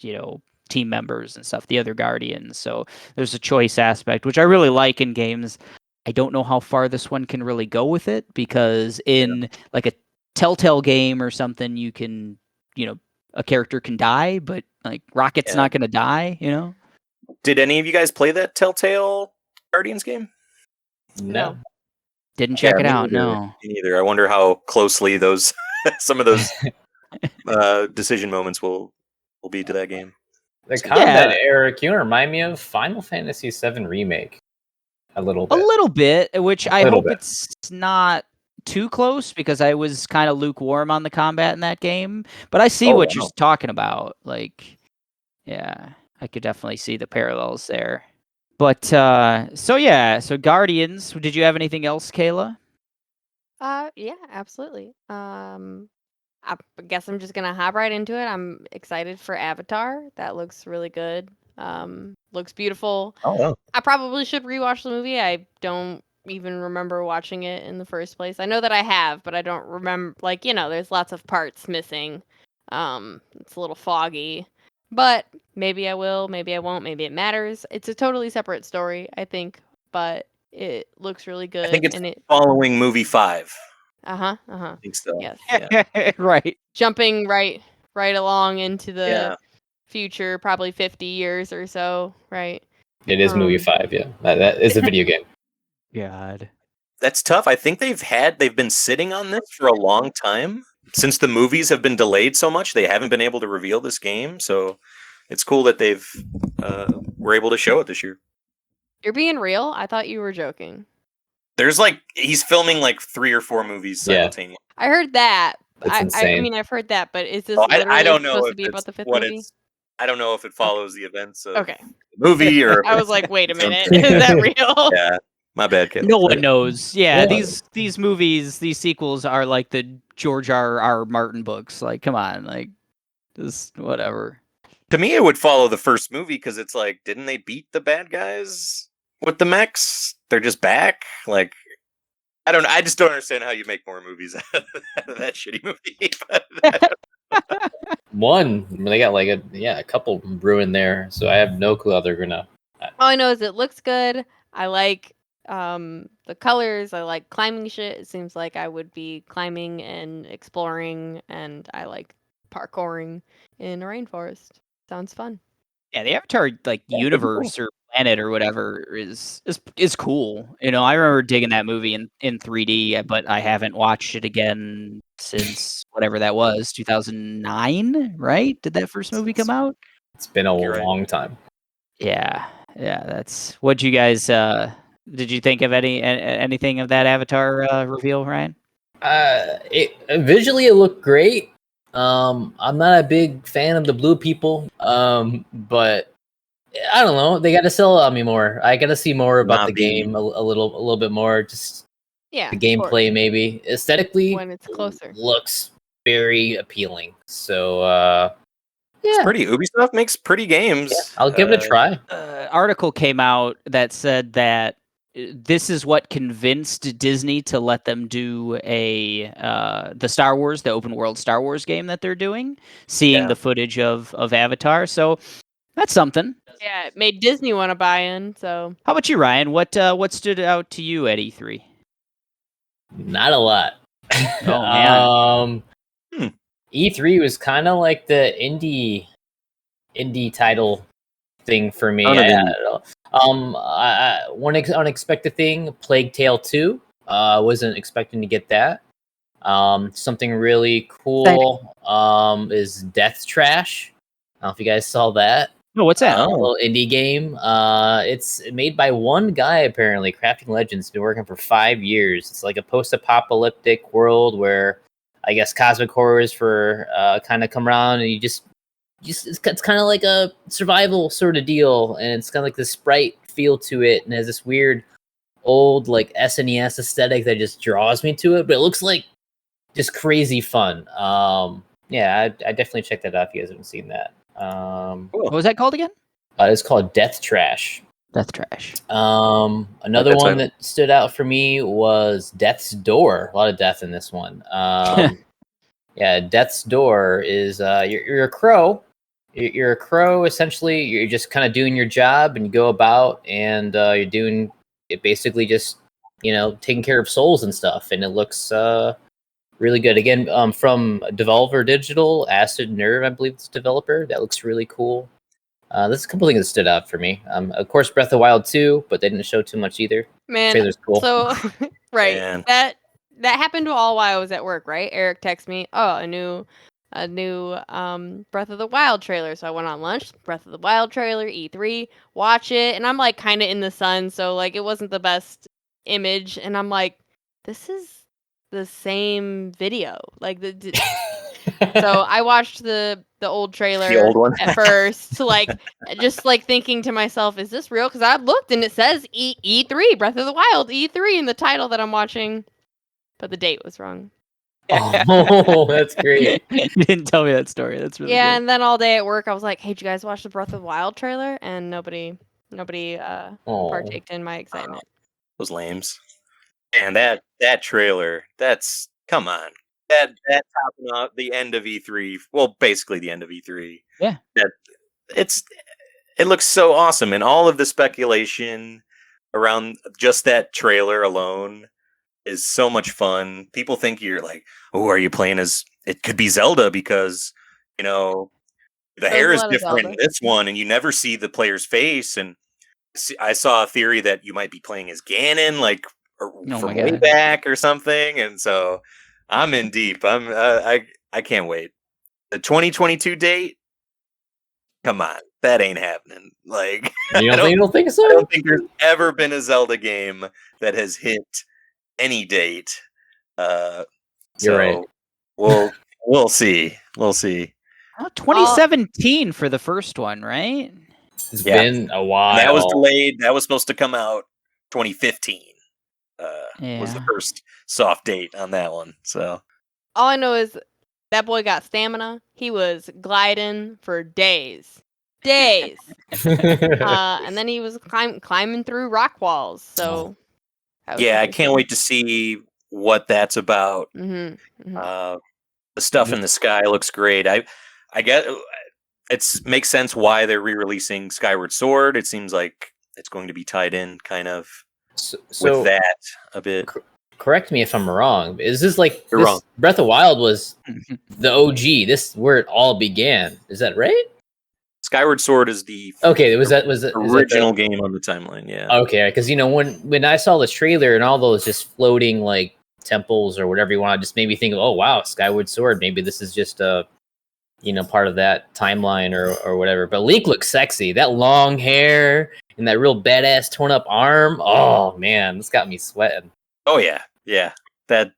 team members and stuff, the other Guardians. So there's a choice aspect, which I really like in games. I don't know how far this one can really go with it because in like a Telltale game or something, you can, a character can die, but like Rocket's not going to die. Did any of you guys play that Telltale Guardians game? No. Didn't check it out. Neither. No. Me neither. I wonder how closely those some of those decision moments will be to that game. The combat era can remind me of Final Fantasy VII Remake. A little bit, which I hope it's not too close because I was kind of lukewarm on the combat in that game. But I see what you're talking about. Like, yeah, I could definitely see the parallels there. But so Guardians. Did you have anything else, Kayla? Yeah, absolutely. I guess I'm just gonna hop right into it. I'm excited for Avatar. That looks really good. Looks beautiful. Oh, wow. I probably should rewatch the movie. I don't even remember watching it in the first place. I know that I have, but I don't remember. Like, there's lots of parts missing. It's a little foggy. But maybe I will, maybe I won't, maybe it matters. It's a totally separate story, I think, but it looks really good. I think it's following movie 5. I think so. Yes. Yeah. Right. Jumping right along into the future, probably 50 years or so, right? It is movie 5, yeah. That is a video game. God. That's tough. I think they've been sitting on this for a long time. Since the movies have been delayed so much, they haven't been able to reveal this game. So it's cool that they've were able to show it this year. You're being real? I thought you were joking. There's he's filming 3 or 4 movies simultaneously. I heard that. Insane. I mean, I've heard that, but is this I don't know supposed if to be about the 5th what movie? I don't know if it follows the events of the movie or. I was like, wait a minute, is that real? Yeah, my bad, Kayla. No one knows. Yeah, these movies, these sequels are like the George R. Martin books. Like, come on, like, just whatever. To me, it would follow the first movie because it's like, didn't they beat the bad guys with the mechs? They're just back. Like, I just don't understand how you make more movies out of that shitty movie. One, they got a couple ruined there, so I have no clue how they're gonna. All I know is it looks good. I like the colors. I like climbing shit. It seems like I would be climbing and exploring, and I like parkouring in a rainforest. Sounds fun. Yeah, the Avatar universe or planet or whatever is cool. I remember digging that movie in 3D, but I haven't watched it again since whatever that was, 2009, right? Did that first movie come out? It's been a You're right. long time. Yeah, that's what you guys. Did you think of anything of that Avatar reveal, Ryan? Visually, it looked great. I'm not a big fan of the blue people, but I don't know. They got to sell on me more. I got to see more about the game a little bit more. Just Yeah, the gameplay, maybe aesthetically, when it's closer. looks very appealing. So It's yeah, pretty. Ubisoft makes pretty games. yeah, I'll give it a try. Article came out that said that this is what convinced Disney to let them do the Star Wars, the open world Star Wars game that they're doing, seeing the footage of Avatar. So that's something. Yeah, it made Disney want to buy in. So how about you, Ryan? What stood out to you at E3? Not a lot. Oh man. E3 was kind of like the indie title thing for me. One unexpected thing, Plague Tale 2. Wasn't expecting to get that. Something really cool is Death Trash. I don't know if you guys saw that. No, what's that? A little indie game. It's made by one guy, apparently. Crafting Legends. Been working for 5 years. It's like a post-apocalyptic world where I guess cosmic horrors kind of come around, and you just it's kind of like a survival sort of deal, and it's kind of like this sprite feel to it, and has this weird old like SNES aesthetic that just draws me to it. But it looks like just crazy fun. Yeah, I definitely check that out if you guys haven't seen that. What was that called again? It's called Death Trash. Death Trash. Another one that stood out for me was Death's Door. A lot of death in this one. Yeah, Death's Door is you're a crow. You're a crow. Essentially, you're just kind of doing your job, and you go about, and you're doing it basically just taking care of souls and stuff, and it looks really good. Again, from Devolver Digital, Acid Nerve, I believe it's developer. That looks really cool. There's a couple things that stood out for me. Of course, Breath of the Wild 2, but they didn't show too much either. Man, Trailer's cool. So right, Man. that happened all while I was at work. Right, Eric texted me, "Oh, a new Breath of the Wild trailer." So I went on lunch. Breath of the Wild trailer, E3, watch it, and I'm like kind of in the sun, so like it wasn't the best image, and I'm like, this is the same video, like so I watched the old trailer, The old one? at first, like just like thinking to myself, is this real? Because I looked and it says E3 Breath of the Wild E3 in the title that I'm watching, but the date was wrong. Oh, that's great. You didn't tell me that story. That's really good. And then all day at work, I was like, "Hey, did you guys watch the Breath of the Wild trailer?" And nobody partaked in my excitement. Those lames. And that trailer, come on. That topping out the end of E3. Well, basically the end of E3. Yeah. It looks so awesome, and all of the speculation around just that trailer alone is so much fun. People think you're like, "Oh, are you playing as it could be Zelda because, the hair is different in this one and you never see the player's face." And I saw a theory that you might be playing as Ganon, like from way back or something. And so I'm in deep. I can't wait. The 2022 date. Come on, that ain't happening. Like, you don't think so? I don't think there's ever been a Zelda game that has hit any date. You're right. We'll see. We'll see. 2017 for the first one, right? It's been a while. That was delayed. That was supposed to come out 2015. Was the first soft date on that one. So all I know is that boy got stamina. He was gliding for days. And then he was climbing through rock walls. So I can't wait to see what that's about. Mm-hmm. The stuff in the sky looks great. I get it makes sense why they're re-releasing Skyward Sword. It seems like it's going to be tied in kind of with that a bit. Correct me if I'm wrong. Is this like You're wrong? Breath of Wild was the OG. This where it all began. Is that right? Skyward Sword is the was the original game on the timeline. Yeah. Okay, because when I saw the trailer and all those just floating like temples or whatever you want, it just made me think, oh wow, Skyward Sword. Maybe this is just a part of that timeline or whatever. But Link looks sexy. That long hair and that real badass torn up arm. Oh man, this got me sweating. Oh yeah, yeah. That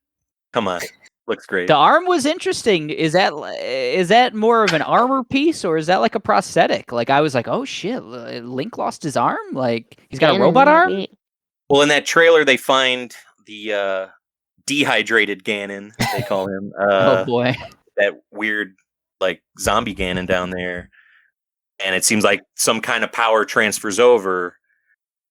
come on, looks great. The arm was interesting. Is that more of an armor piece or is that like a prosthetic? Like I was like, oh shit, Link lost his arm. Like he's got a robot arm. Well, in that trailer, they find the dehydrated Ganon. They call him. Oh boy, that weird like zombie Ganon down there, and it seems like some kind of power transfers over.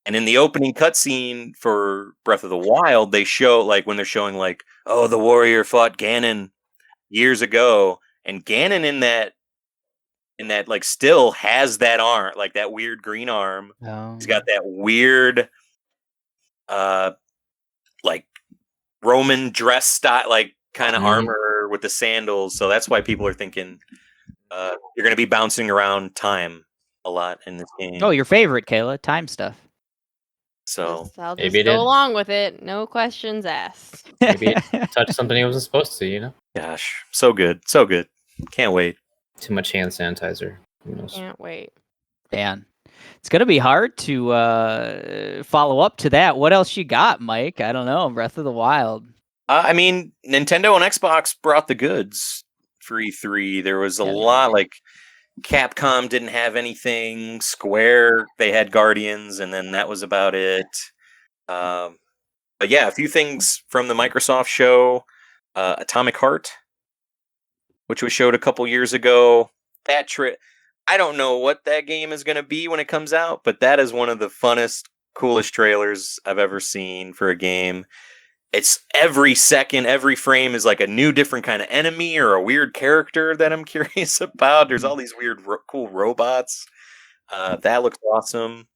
And in the opening cutscene for Breath of the Wild, they show like when they're showing like, oh, the warrior fought Ganon years ago, and Ganon in that like still has that arm, like that weird green arm. Oh. He's got that weird, like Roman dress style, like kind of armor with the sandals. So that's why people are thinking you're going to be bouncing around time a lot in this game. Oh, your favorite, Kayla, time stuff. So I'll maybe just it go did. along with it. No questions asked. Maybe it touched something it wasn't supposed to. gosh, so good, so good. Can't wait. Too much hand sanitizer. Who knows? Can't wait. Man, it's gonna be hard to follow up to that. What else you got, Mike? I don't know. Breath of the Wild. I mean, Nintendo and Xbox brought the goods for E3. There was a lot, like Capcom didn't have anything. Square, they had Guardians, and then that was about it. But yeah, a few things from the Microsoft show. Atomic Heart, which was showed a couple years ago. That I don't know what that game is going to be when it comes out, but that is one of the funnest, coolest trailers I've ever seen for a game. It's every second, every frame is like a new, different kind of enemy or a weird character that I'm curious about. There's all these weird, cool robots. That looks awesome.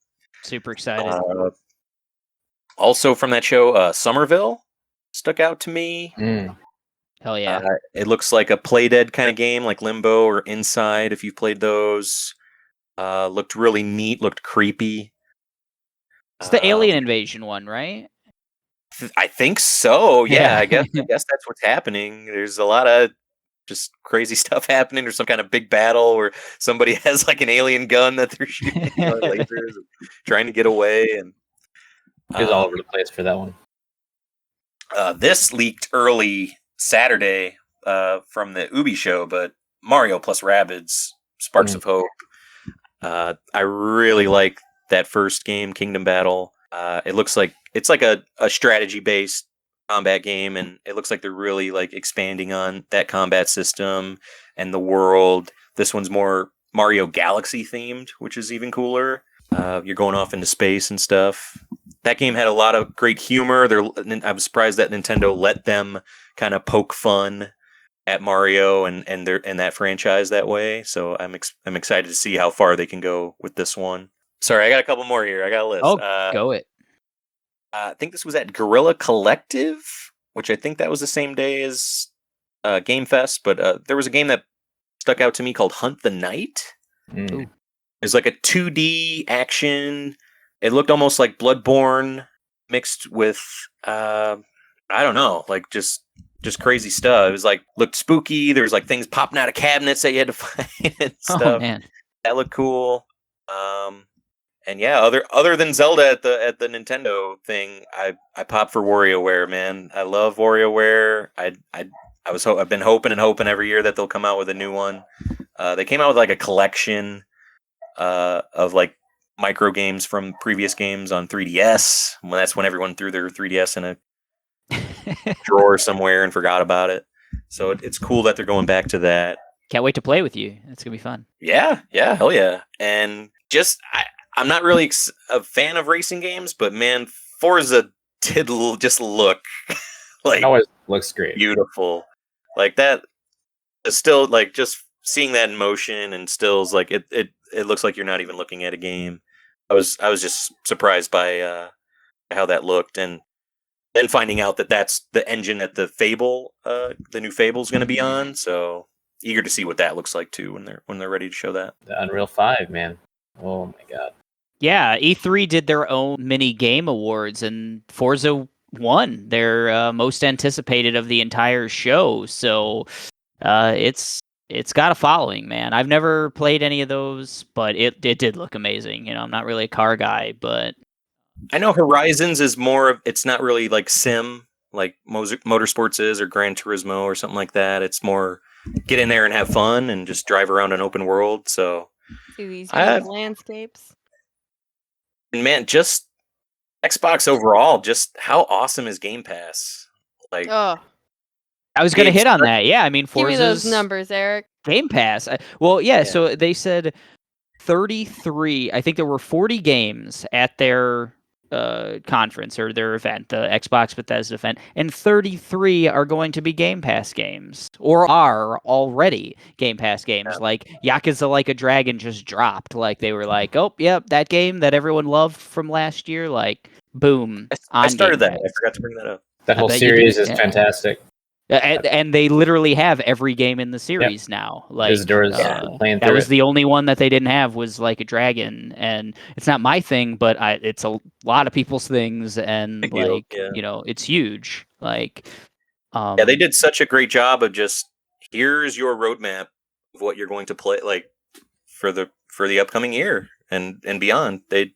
Super excited. Also from that show, Somerville stuck out to me. Hell yeah. It looks like a Playdead kind of game, like Limbo or Inside, if you've played those. Looked really neat, looked creepy. It's the alien invasion one, right? I think so. Yeah, Yeah. I guess that's what's happening. There's a lot of just crazy stuff happening. There's some kind of big battle where somebody has like an alien gun that they're shooting lasers and trying to get away. And It was all over the place for that one. this leaked early Saturday from the Ubi show, but Mario plus Rabbids, Sparks of Hope. I really like that first game, Kingdom Battle. It looks like it's like a strategy-based combat game, and it looks like they're really like expanding on that combat system and the world. This one's more Mario Galaxy themed, which is even cooler. You're going off into space and stuff. That game had a lot of great humor. I was surprised that Nintendo let them kind of poke fun at Mario and that franchise that way. So I'm excited to see how far they can go with this one. Sorry, I got a couple more here. I got a list. Oh, go it. I think this was at Guerrilla Collective, which I think that was the same day as Game Fest. But there was a game that stuck out to me called Hunt the Night. It's like a 2D action. It looked almost like Bloodborne mixed with I don't know, like just crazy stuff. It was like looked spooky. There was like things popping out of cabinets that you had to find and stuff. Oh man, that looked cool. And yeah, other than Zelda at the Nintendo thing, I popped for WarioWare, man. I love WarioWare. I've been hoping every year that they'll come out with a new one. They came out with like a collection of like micro games from previous games on 3DS. Well, that's when everyone threw their 3DS in a drawer somewhere and forgot about it. So it's cool that they're going back to that. Can't wait to play with you. It's gonna be fun. Yeah, hell yeah. And just I'm not really a fan of racing games, but man, Forza did just look like It always looks great. Beautiful. Like that is still like just seeing that in motion and stills like it looks like you're not even looking at a game. I was just surprised by how that looked, and then finding out that that's the engine that the new Fable is going to be on. So eager to see what that looks like too when they're ready to show that. The Unreal 5, man. Oh my god. Yeah, E3 did their own mini game awards, and Forza won their most anticipated of the entire show. So it's it's got a following, man. I've never played any of those, but it did look amazing. I'm not really a car guy, but I know Horizons is more of, it's not really like sim like Motorsports is, or Gran Turismo or something like that. It's more get in there and have fun and just drive around an open world. So See these beautiful landscapes. And man, just Xbox overall, just how awesome is Game Pass? Like, Oh, I was going to hit on that. Yeah, I mean, give me those Forza's numbers, Eric. Game Pass. Yeah, so they said 33. I think there were 40 games at their conference or their event, the Xbox Bethesda event, and 33 are going to be Game Pass games or are already Game Pass games. Yeah. Like Yakuza Like a Dragon just dropped. Like they were like, oh, yep, that game that everyone loved from last year. Like, boom. I started Game that. Pass. I forgot to bring that up. That whole series is fantastic. And they literally have every game in the series now. Like that was the only one that they didn't have was Like a Dragon, and it's not my thing, but it's a lot of people's things, and it's huge. Like, they did such a great job of just here's your roadmap of what you're going to play, like for the upcoming year and beyond. They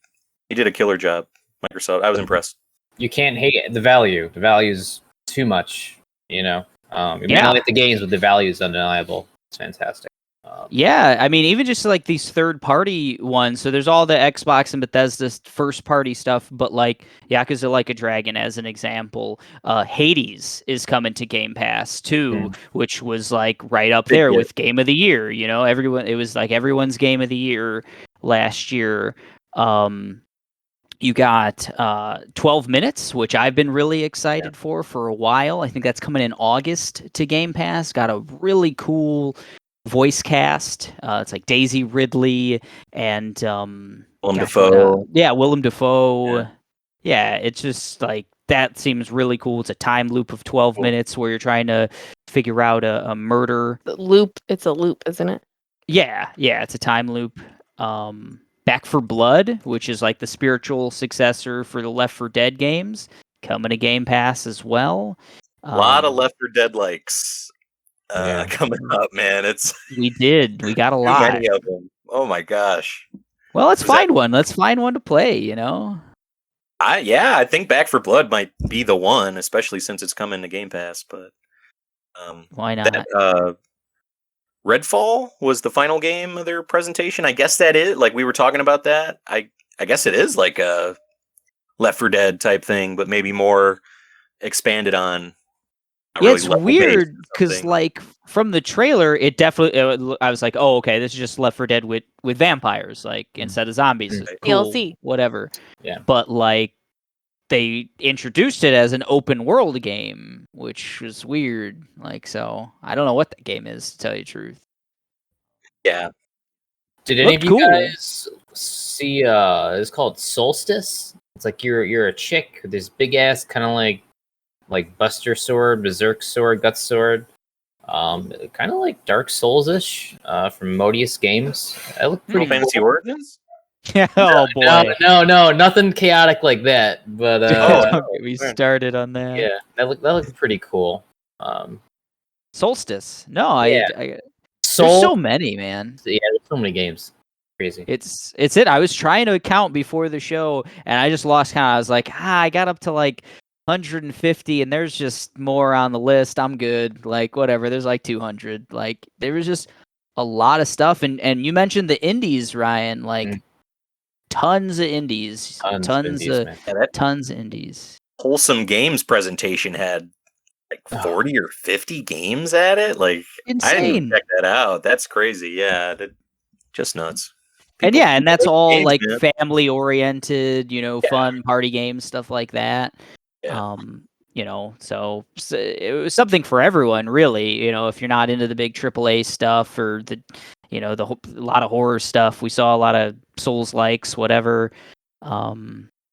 did a killer job, Microsoft. I was impressed. You can't hate the value. The value's too much. You may not like the games, but the value is undeniable. It's fantastic. I mean, even just like these third-party ones. So there's all the Xbox and Bethesda first-party stuff, but like Yakuza Like a Dragon, as an example, Hades is coming to Game Pass too, which was like right up there with Game of the Year. It was like everyone's Game of the Year last year. You got 12 Minutes, which I've been really excited for a while. I think that's coming in August to Game Pass. Got a really cool voice cast. It's like Daisy Ridley and Willem Dafoe. Willem Dafoe. Yeah, it's just like that seems really cool. It's a time loop of 12 minutes where you're trying to figure out a murder. It's a loop, isn't it? Yeah, it's a time loop. Back 4 Blood, which is like the spiritual successor for the Left 4 Dead games, coming to Game Pass as well. A lot of Left 4 Dead likes coming up, man. We got a lot. Too many of them. Oh my gosh. Well, let's find one. Let's find one to play. I think Back 4 Blood might be the one, especially since it's coming to Game Pass. But why not? Redfall was the final game of their presentation. I guess that is, like we were talking about that. I guess it is like a Left 4 Dead type thing, but maybe more expanded on. It's weird because like from the trailer, it definitely. I was like, oh, okay, this is just Left 4 Dead with vampires, like instead of zombies. Cool, DLC, whatever. Yeah, but like they introduced it as an open world game, which was weird. Like, so I don't know what that game is, to tell you the truth. Yeah. Did any of you guys see? It's called Solstice. It's like you're a chick with this big ass kind of like Buster Sword, Berserk Sword, Guts Sword. Kind of like Dark Souls-ish from Modius Games. I look pretty Fantasy cool. Origins? Oh boy. No, nothing chaotic like that. But we started on that. Yeah, that looked pretty cool. Solstice. No, there's so many, man. Yeah, there's so many games. Crazy. It's it. I was trying to count before the show and I just lost count. I was like, I got up to like 150 and there's just more on the list. I'm good. Like whatever. There's like 200. Like there was just a lot of stuff and you mentioned the indies, Ryan, like tons of indies. Tons of indies. Wholesome Games presentation had like 40 or 50 games at it. Like insane. I didn't even check that out. That's crazy. Yeah, just nuts. And that's all games, like family oriented, fun party games, stuff like that. Yeah. So it was something for everyone, really. If you're not into the big AAA stuff or a lot of horror stuff, we saw a lot of Souls likes, whatever. A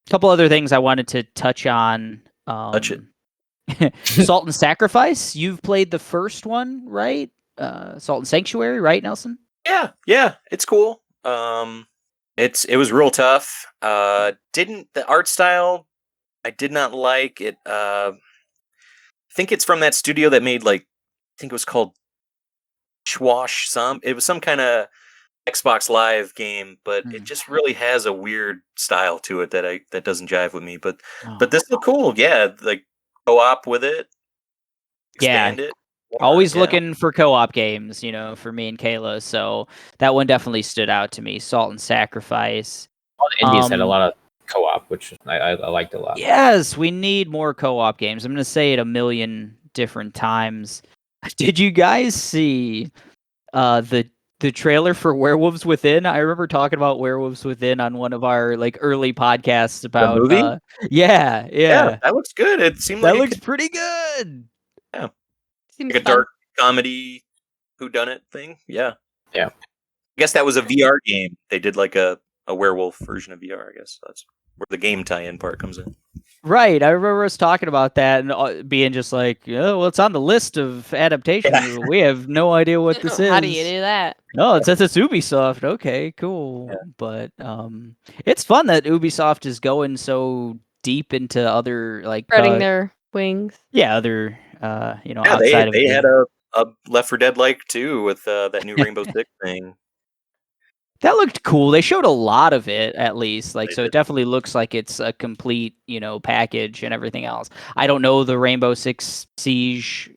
couple other things I wanted to touch on. Touch it. Salt and Sacrifice. You've played the first one, right? Salt and Sanctuary, right, Nelson? Yeah, it's cool. It was real tough. Didn't the art style? I did not like it. I think it's from that studio that made I think it was called Schwash it was some kind of Xbox Live game, but it Hmm. just really has a weird style to it that doesn't jive with me. But Oh. this looked cool. Yeah, like co-op with it. Yeah. Expand it. more, Always yeah. looking for co-op games, for me and Kayla. So that one definitely stood out to me. Salt and Sacrifice. All the indies had a lot of co-op, which I liked a lot. Yes, we need more co-op games. I'm going to say it a million different times. Did you guys see the trailer for Werewolves Within? I remember talking about Werewolves Within on one of our early podcasts about movie? Yeah, Yeah, that looks good. It seemed like that it looks could- pretty good. Seems like a fun. dark comedy whodunit thing. Yeah. Yeah. I guess that was a VR game. They did like a werewolf version of VR, I guess. That's where the game tie-in part comes in. Right, I remember us talking about that and being just like, oh, well, it's on the list of adaptations. Yeah. We have no idea what this is. How do you do that? Oh, it says it's Ubisoft. Okay, cool. Yeah. But it's fun that Ubisoft is going so deep into other Spreading their wings. other Yeah, outside of they the- had a Left 4 Dead like too with that new Rainbow Six thing. That looked cool. They showed a lot of it, at least. They So it did. definitely looks like it's a complete, package and everything else. I don't know the Rainbow Six Siege,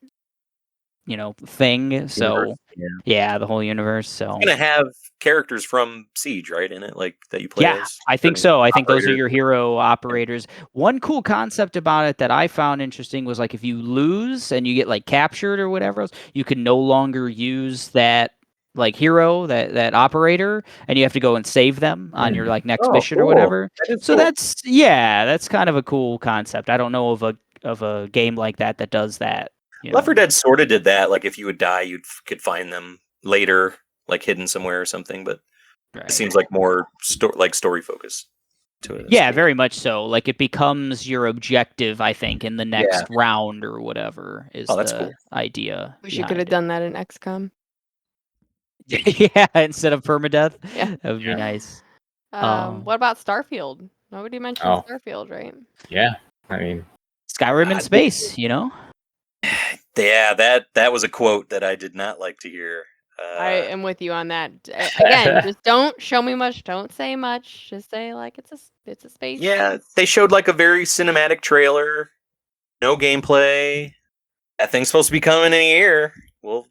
thing. So Yeah. the whole universe. So It's gonna have characters from Siege, right, in it, like that you play yeah, as. I think certain so. I think those are operators. your hero operators. One cool concept about it that I found interesting was if you lose and you get captured or whatever else, you can no longer use that hero, that operator, and you have to go and save them on your next Oh, mission or cool. whatever. That is So cool. that's kind of a cool concept. I don't know of a game like that does that. Left 4 Dead sort of did that. Like if you would die, you could find them later, like hidden somewhere or something. But Right. it seems like more story focus to it. Yeah, very much so. It becomes your objective, I think, in the next Yeah. round or whatever is Oh, that's the cool. idea. Wish you could have done that in XCOM. Yeah, instead of permadeath. Yeah. That would be Yeah. nice. What about Starfield? Nobody mentioned Oh. Starfield, right? Yeah, I mean, Skyrim in space, Yeah, that was a quote that I did not like to hear. I am with you on that. Again, just don't show me much. Don't say much. Just say it's a space. Yeah, they showed a very cinematic trailer. No gameplay. That thing's supposed to be coming in a year. Well,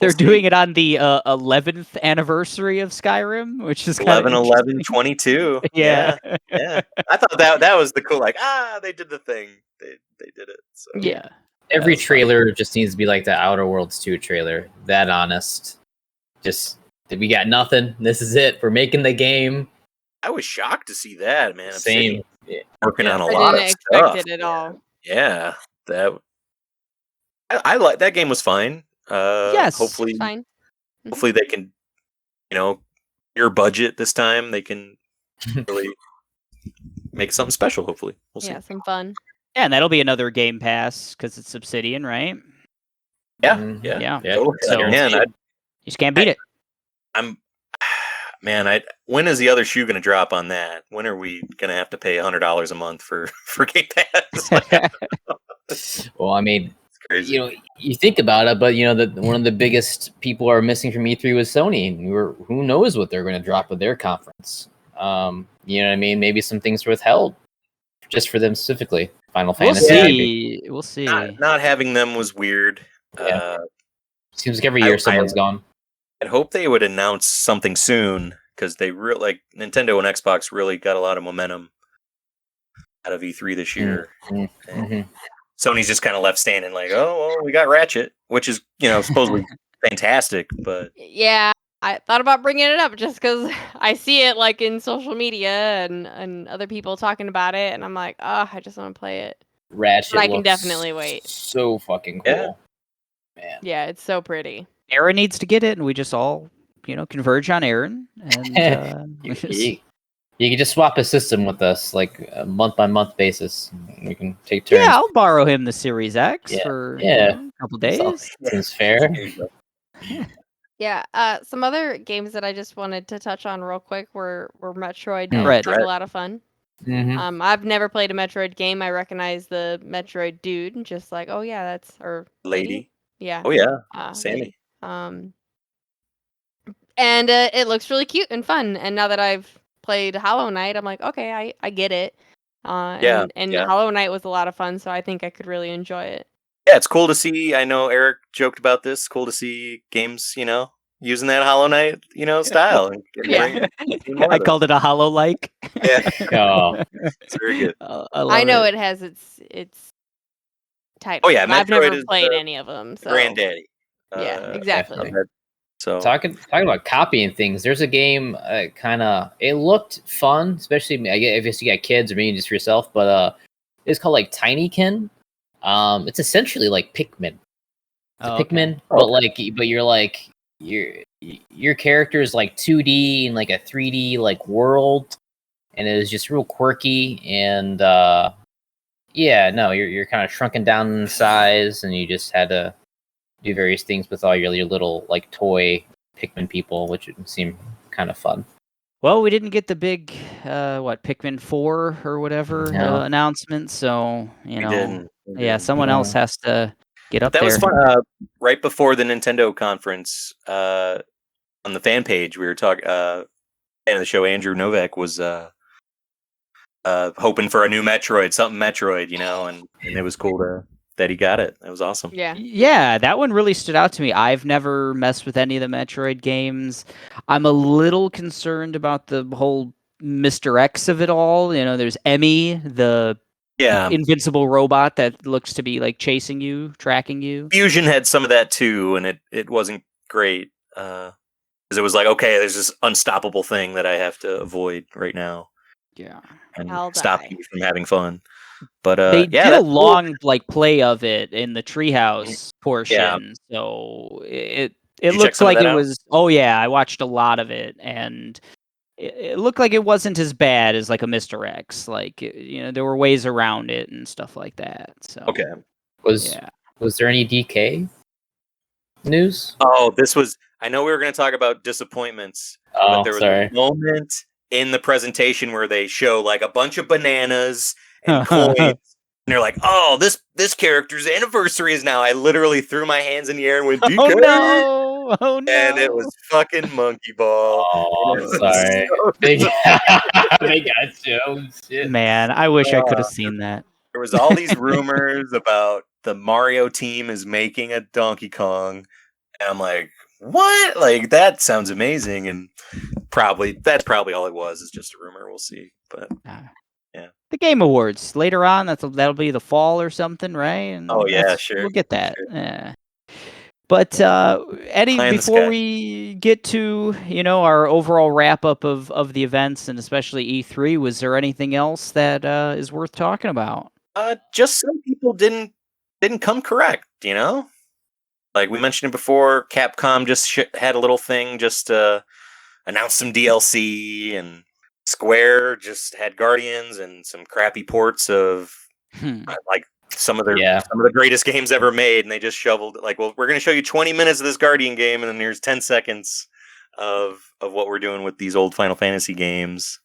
They're see. doing it on the 11th anniversary of Skyrim, which is kind 11, of 11, 22. Yeah. Yeah. I thought that was the cool. They did the thing. They did it. So Yeah. every That's fun. trailer just needs to be like the Outer Worlds 2 trailer. That honest. Just, we got nothing. This is it. We're making the game. I was shocked to see that, man. Same. Obsidian working on a I lot didn't of expect stuff. it at all. Yeah, I like that game was fine. Yes. Hopefully, Fine. hopefully they can, your budget this time. They can really make something special. Hopefully, we'll see. Yeah, some fun. Yeah, and that'll be another Game Pass because it's Obsidian, right? Yeah, Mhm. yeah. Yeah. Totally. So- Man, You just can't beat it. when is the other shoe going to drop on that? When are we going to have to pay $100 a month for Game Pass? Well, I mean, It's crazy. you think about it, but one of the biggest people are missing from E3 was Sony. And who knows what they're going to drop with their conference? You know what I mean? Maybe some things were withheld just for them specifically. Final We'll Fantasy. see. We'll see. Not having them was weird. Yeah. Seems like every year someone's gone. I'd hope they would announce something soon because they really Nintendo and Xbox really got a lot of momentum out of E3 this year. And Sony's just kind of left standing oh, well, we got Ratchet, which is supposedly fantastic, but Yeah, I thought about bringing it up just because I see it in social media and other people talking about it, and I'm like, oh, I just want to play it. Ratchet. But I can looks definitely wait. So fucking cool. Yeah. Man. Yeah, it's so pretty. Aaron needs to get it, and we just all, converge on Aaron. And You can just swap a system with us, a month by month basis. We can take turns. yeah, I'll borrow him the Series X Yeah, for yeah. a couple So, days. seems fair. There you go. Yeah, some other games that I just wanted to touch on real quick were Metroid. Dread. Like a lot of fun. Mhm. I've never played a Metroid game. I recognize the Metroid dude, just oh yeah, that's or Lady. yeah. Oh yeah, Sammy. And it looks really cute and fun. And now that I've played Hollow Knight, I'm like, okay, I get it. And Hollow Knight was a lot of fun, so I think I could really enjoy it. Yeah, it's cool to see. I know Eric joked about this. Cool to see games, using that Hollow Knight, style. Yeah. I called it a hollow-like. Yeah. Oh. It's very good. I know it has its types. Oh yeah, I've never Metroid is played the any of them. So granddaddy. yeah, exactly. So talking about copying things, there's a game it looked fun, especially if you got kids or maybe just for yourself, but it's called like Tinykin. It's essentially like Pikmin. It's Pikmin, but you're like your character is like 2D in like a 3D like world, and it was just real quirky and you're kind of shrunken down in size, and you just had to do various things with all your little like toy Pikmin people, which seemed kind of fun. Well, we didn't get the big Pikmin 4 or whatever announcement, so we didn't. Someone else has to get up there. That was fun. Right before the Nintendo conference, on the fan page, we were talking. Fan of the show, Andrew Novak, was hoping for a new Metroid, and it was cool that he got it. That was awesome. Yeah, that one really stood out to me. I've never messed with any of the Metroid games. I'm a little concerned about the whole Mr. X of it all. There's Emmy, the invincible robot that looks to be like chasing you, tracking you. Fusion had some of that too, and it wasn't great. Because it was like, okay, there's this unstoppable thing that I have to avoid right now. Yeah. And stop you from having fun. But they did a long play of it in the treehouse portion, so it looks like it was. Oh yeah, I watched a lot of it, and it looked like it wasn't as bad as like a Mr. X. Like there were ways around it and stuff like that. So was there any DK news? Oh, this was. I know we were going to talk about disappointments, but there was a moment in the presentation where they show like a bunch of bananas and coins, and they're like, "Oh, this character's anniversary is now." I literally threw my hands in the air and went, "DK!" Oh no! And it was fucking Monkey Ball. Oh, sorry. They got so shit. Man, I wish I could have seen that. There was all these rumors about the Mario team is making a Donkey Kong, and I'm like, what? Like, that sounds amazing, and that's probably all it was. Is just a rumor. We'll see, but the Game Awards later on. That'll be the fall or something, right? And sure. We'll get that. Sure. Yeah. But Eddie, before we get to our overall wrap up of the events and especially E3, was there anything else that is worth talking about? Just some people didn't come correct. Like we mentioned it before, Capcom just had a little thing just to announce some DLC, and Square just had Guardians and some crappy ports of like some of the greatest games ever made, and they just shoveled like, well, we're going to show you 20 minutes of this Guardian game, and then here's 10 seconds of what we're doing with these old Final Fantasy games.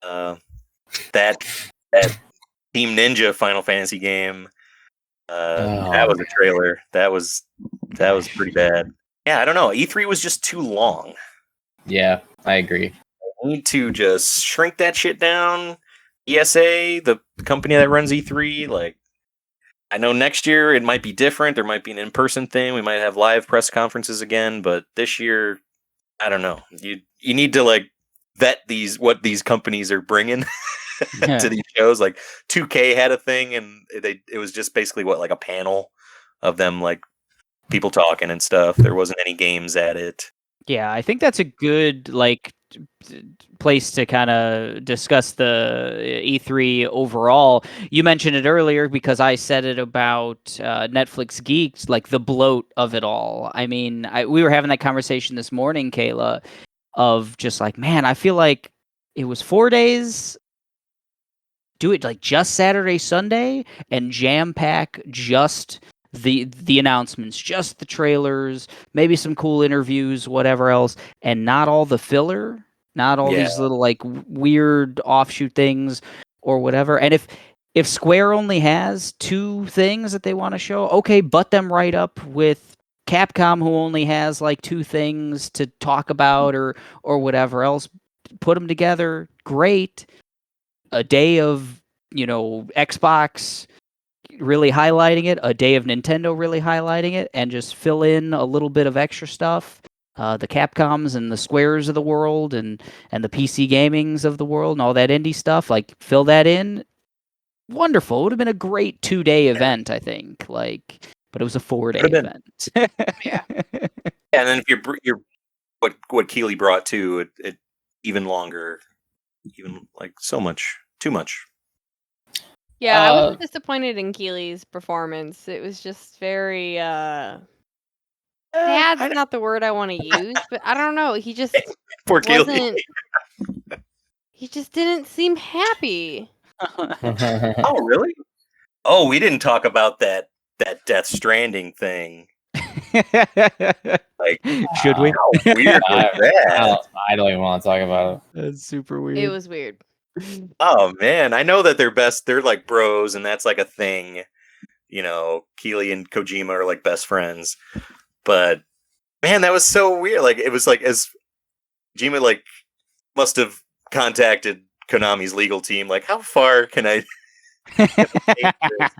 That Team Ninja Final Fantasy game, that was a trailer. That was pretty bad. Yeah, I don't know. E3 was just too long. Yeah, I agree. We need to just shrink that shit down. ESA, the company that runs E3, like, I know next year it might be different. There might be an in-person thing. We might have live press conferences again, but this year, I don't know. You need to like vet what these companies are bringing to these shows. Like 2K had a thing, and it was just basically like a panel of them, like people talking and stuff. There wasn't any games at it. Yeah, I think that's a good place to kind of discuss the E3 overall. You mentioned it earlier because I said it about Netflix Geeked, like the bloat of it all. I mean, we were having that conversation this morning, Kayla, of just like, man, I feel like it was 4 days. Do it like just Saturday, Sunday, and jam pack just the announcements, just the trailers, maybe some cool interviews, whatever else, and not all the filler, not all these little like weird offshoot things or whatever. And if Square only has 2 things that they want to show, okay, butt them right up with Capcom, who only has like 2 things to talk about or whatever else, put them together. Great. A day of, Xbox really highlighting it, a day of Nintendo really highlighting it, and just fill in a little bit of extra stuff. The Capcoms and the Squares of the world and the PC gamings of the world and all that indie stuff, like fill that in. Wonderful. It would have been a great 2-day event, I think. But it was a 4-day event. Yeah. And then if you're what Keeley brought to it even longer, even like so much, too much. Yeah, I was disappointed in Keely's performance. It was just very sad's not the word I want to use, but I don't know. He just Poor Keeley. wasn't. He just didn't seem happy. Oh, really? Oh, we didn't talk about that Death Stranding thing. Like, should we? How weird was that? I don't even want to talk about it. That's super weird. It was weird. Oh man, I know that they're like bros, and that's like a thing. Keeley and Kojima are like best friends. But man, that was so weird. Like it was like as Kojima like must have contacted Konami's legal team. Like, how far can I take this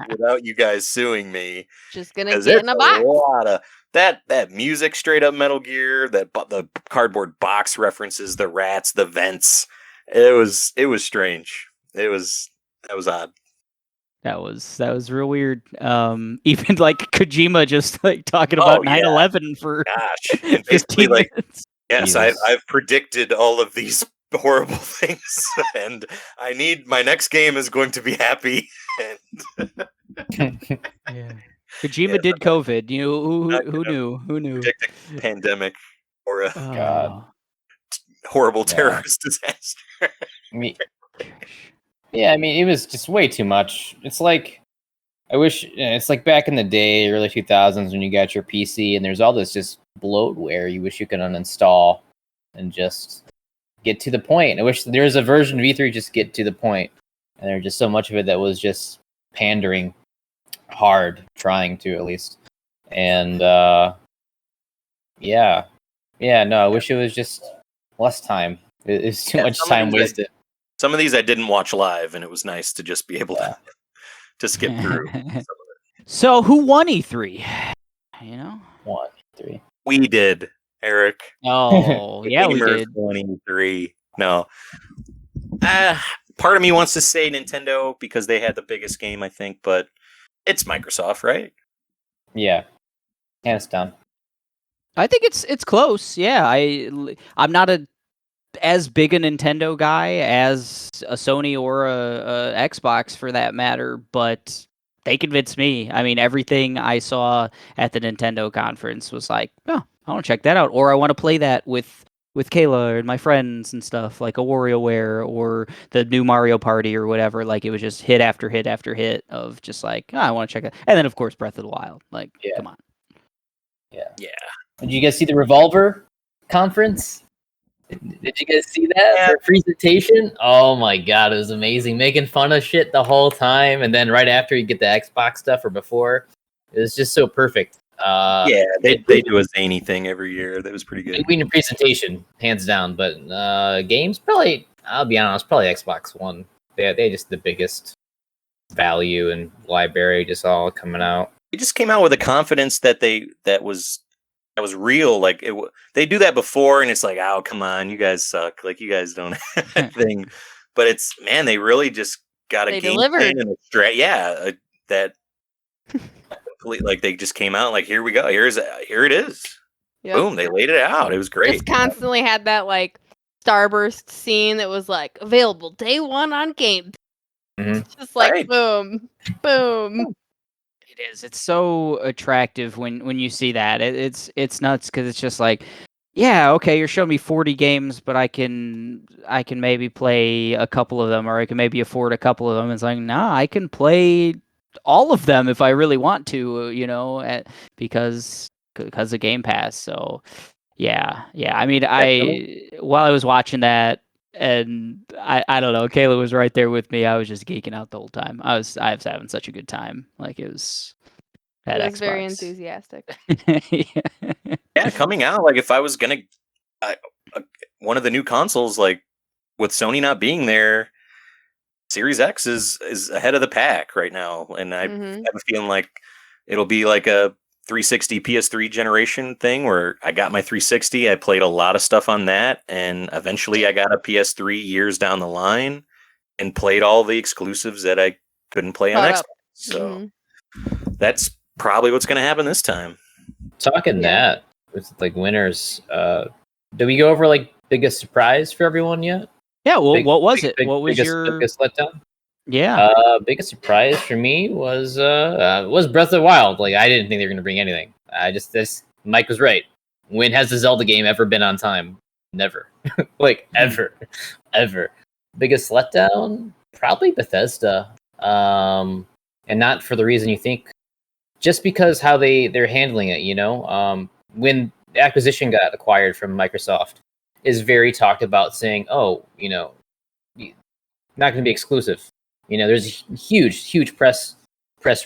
without you guys suing me? Just gonna get in a box. A lot of that music, straight up Metal Gear. That the cardboard box references the rats, the vents. It was strange. That was odd. That was real weird. Even like Kojima just like talking about 9/11 for 15 minutes. Yes, I've predicted all of these horrible things, and I need my next game is going to be happy. Yeah. Kojima did COVID. Who knew? Who knew? Predict a pandemic or a God. horrible terrorist disaster. Yeah, I mean, it was just way too much. It's like, I wish, it's like back in the day, early 2000s, when you got your PC and there's all this just bloatware you wish you could uninstall and just get to the point. I wish there was a version of E3 just get to the point. And there's just so much of it that was just pandering hard, trying to at least. And, no, I wish it was just less time. It's too much time wasted. Some of these I didn't watch live, and it was nice to just be able to skip through. So who won E3? 1, 3. We did, Eric. Oh, yeah, we did. Won E3. No. Part of me wants to say Nintendo because they had the biggest game, I think, but it's Microsoft, right? Yeah. Hands down. I think it's close. Yeah, I'm not as big a Nintendo guy as a Sony or a Xbox for that matter, but they convinced me. I mean, everything I saw at the Nintendo conference was like, oh, I want to check that out, or I want to play that with Kayla and my friends and stuff, like a WarioWare or the new Mario Party or whatever. Like, it was just hit after hit after hit of just like, oh, I want to check it. And then, of course, Breath of the Wild. Like, come on. Yeah. Did you guys see the Revolver conference? Did you guys see that? Yeah. Their presentation? Oh my god, it was amazing. Making fun of shit the whole time, and then right after you get the Xbox stuff or before, it was just so perfect. They do a zany thing every year. That was pretty good. We need a presentation, hands down. But games, probably, I'll be honest, probably Xbox One. They just the biggest value and library just all coming out. They just came out with a confidence that was real. Like they do that before, and it's like, oh, come on, you guys suck. Like, you guys don't have that thing. But it's, man, they really just got a game plan and a strat. That complete, like, they just came out like, here we go. Here it is. Yep. Boom, they laid it out. It was great. Just constantly had that like Starburst scene that was like available day 1 on Game. Mm-hmm. Just like boom, boom. It is. It's so attractive when you see that. It's nuts because it's just like, yeah, okay, you're showing me 40 games, but I can maybe play a couple of them, or I can maybe afford a couple of them. It's like, nah, I can play all of them if I really want to, because of Game Pass. So, yeah. I mean, while I was watching that, and I don't know, Kayla was right there with me. I was just geeking out the whole time. I was having such a good time. Like, it was at He was very Xbox. enthusiastic. Yeah, coming out, like if I was gonna one of the new consoles, like with Sony not being there, Series X is ahead of the pack right now, and I have a feeling like it'll be like a 360 PS3 generation thing where I got my 360, I played a lot of stuff on that, and eventually I got a PS3 years down the line and played all the exclusives that I couldn't play on Xbox. So that's probably what's going to happen this time. Talking that with like winners, did we go over like biggest surprise for everyone yet? Yeah, well, what was it? What was biggest letdown? Yeah. Biggest surprise for me was Breath of the Wild. Like I didn't think they were gonna bring anything. Mike was right. When has the Zelda game ever been on time? Never. Like ever. Biggest letdown? Probably Bethesda. And not for the reason you think. Just because how they're handling it, you know? When the acquisition got acquired from Microsoft, is very talked about saying, oh, you know, not going to be exclusive. You know, there's a huge press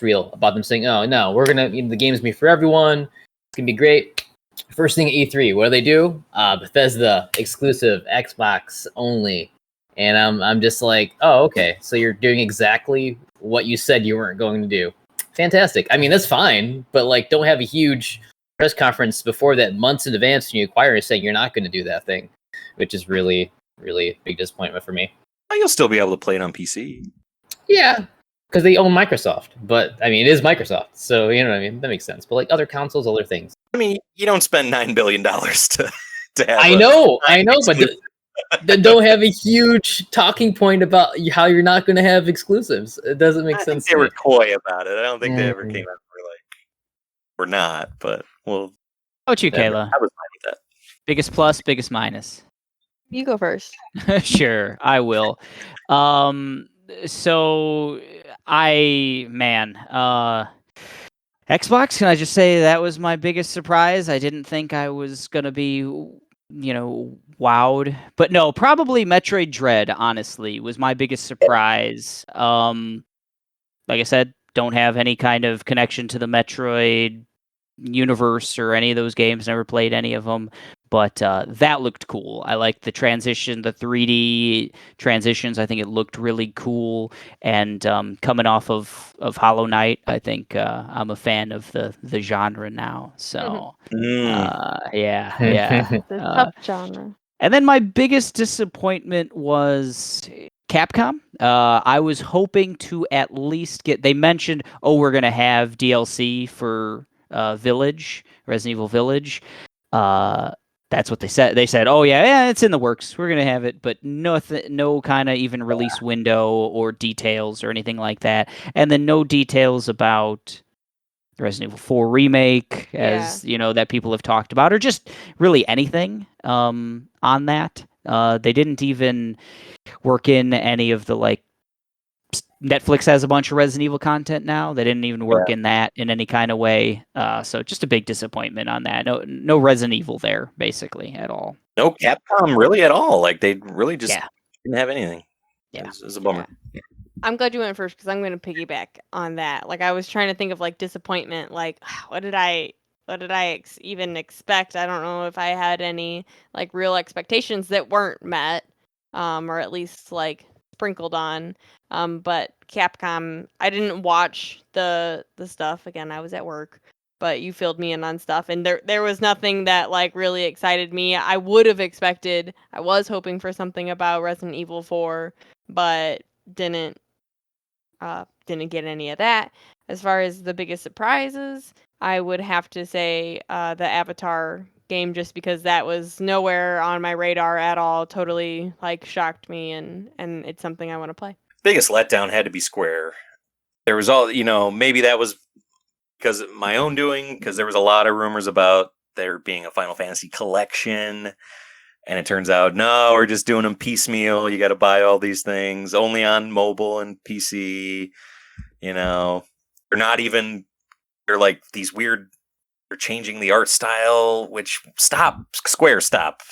reel about them saying, oh no, we're gonna, you know, the game's gonna be for everyone. It's gonna be great. First thing at E3, what do? Bethesda exclusive, Xbox only. And I'm just like, oh, okay, so you're doing exactly what you said you weren't going to do. Fantastic. I mean, that's fine, but like, don't have a huge press conference before that, months in advance, when you acquire it, saying you're not going to do that thing, which is really a big disappointment for me. Well, you'll still be able to play it on PC. Yeah, because they own Microsoft. But I mean, it is Microsoft, so you know what I mean. That makes sense. But like other consoles, other things. I mean, you don't spend $9 billion to have. I know, but don't have a huge talking point about how you're not going to have exclusives. It doesn't make sense. They were coy about it. I don't think they ever came out and were like, "We're not." But well, how about you, Kayla? I was fine with that. Biggest plus, biggest minus. You go first. Sure, I will. So Xbox, can I just say that was my biggest surprise? I didn't think I was going to be, you know, wowed. But no, probably Metroid Dread, honestly, was my biggest surprise. Like I said, don't have any kind of connection to the Metroid universe or any of those games, never played any of them. But that looked cool. I liked the transition, the 3D transitions. I think it looked really cool. And coming off of Hollow Knight, I think I'm a fan of the genre now. So, yeah. The tough genre. And then my biggest disappointment was Capcom. I was hoping to at least get... They mentioned, we're going to have DLC for Village, Resident Evil Village. That's what they said. They said, "Oh yeah, it's in the works. We're gonna have it," but no kind of even release window or details or anything like that. And then no details about the Resident Evil 4 remake, as you know, that people have talked about, or just really anything on that. They didn't even work in any of the like. Netflix has a bunch of Resident Evil content now. They didn't even work in that in any kind of way. So just a big disappointment on that. No Resident Evil there, basically, at all. No Capcom really at all. Like they really just didn't have anything. Yeah, it was a bummer. Yeah. I'm glad you went first because I'm going to piggyback on that. Like I was trying to think of like disappointment. Like what did I even expect? I don't know if I had any like real expectations that weren't met, or at least like sprinkled on. But Capcom, I didn't watch the stuff. Again, I was at work, but you filled me in on stuff, and there was nothing that like really excited me. I would have expected. I was hoping for something about Resident Evil 4, but didn't get any of that. As far as the biggest surprises, I would have to say the Avatar game, just because that was nowhere on my radar at all. Totally like shocked me, and it's something I want to play. Biggest letdown had to be Square. There was all, you know, maybe that was because of my own doing, because there was a lot of rumors about there being a Final Fantasy collection, and it turns out, no, we're just doing them piecemeal. You got to buy all these things only on mobile and PC. You know, they're like these weird, they're changing the art style, which Square, stop.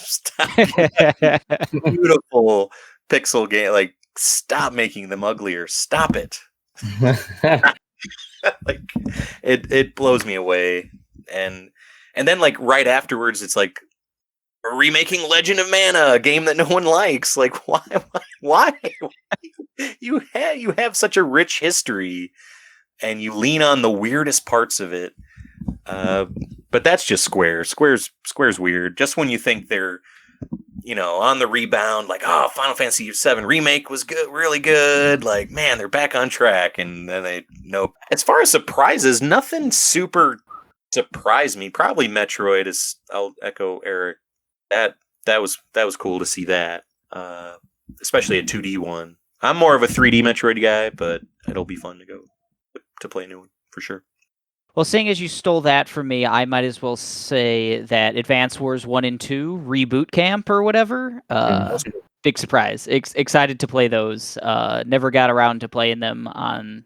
Beautiful pixel game, like, stop making them uglier. Stop it. Like it blows me away. And then like right afterwards, it's like we're remaking Legend of Mana, a game that no one likes. Like why? You have such a rich history, and you lean on the weirdest parts of it. But that's just Square. Square's weird. Just when you think they're, on the rebound, like, oh, Final Fantasy VII Remake was good, really good. Like, man, they're back on track. And then nope. As far as surprises, nothing super surprised me. Probably Metroid, I'll echo Eric. That was cool to see that. Especially a 2D one. I'm more of a 3D Metroid guy, but it'll be fun to go to play a new one for sure. Well, seeing as you stole that from me, I might as well say that Advance Wars 1 and 2 Reboot Camp or whatever. Big surprise. Excited to play those. Never got around to playing them on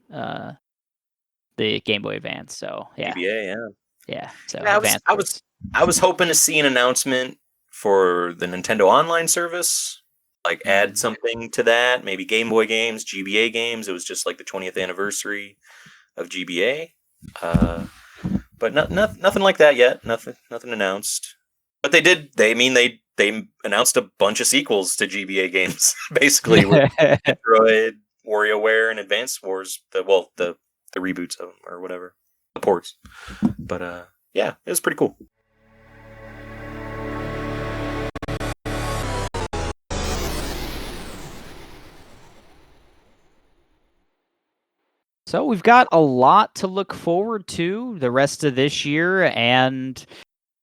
the Game Boy Advance. So yeah. GBA, yeah. Yeah. So I was hoping to see an announcement for the Nintendo Online service. Like add something to that. Maybe Game Boy games, GBA games. It was just like the 20th anniversary of GBA. But nothing like that yet. Nothing announced. But they announced a bunch of sequels to GBA games, basically with Metroid, WarioWare, and Advance Wars. The reboots of them or whatever, the ports. But yeah, it was pretty cool. So we've got a lot to look forward to the rest of this year and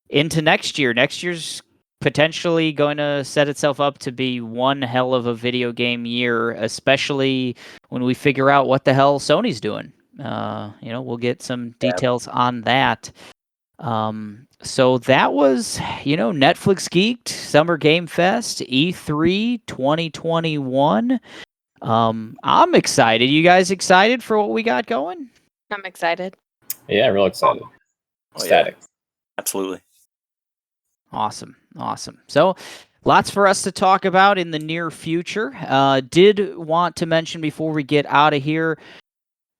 into next year. Next year's potentially going to set itself up to be one hell of a video game year, especially when we figure out what the hell Sony's doing. We'll get some details on that. So that was, Netflix Geeked, Summer Game Fest, E3 2021. I'm excited. You guys excited for what we got going? I'm excited. Yeah, real excited. Ecstatic. Yeah. Absolutely. Awesome. So lots for us to talk about in the near future. Did want to mention before we get out of here,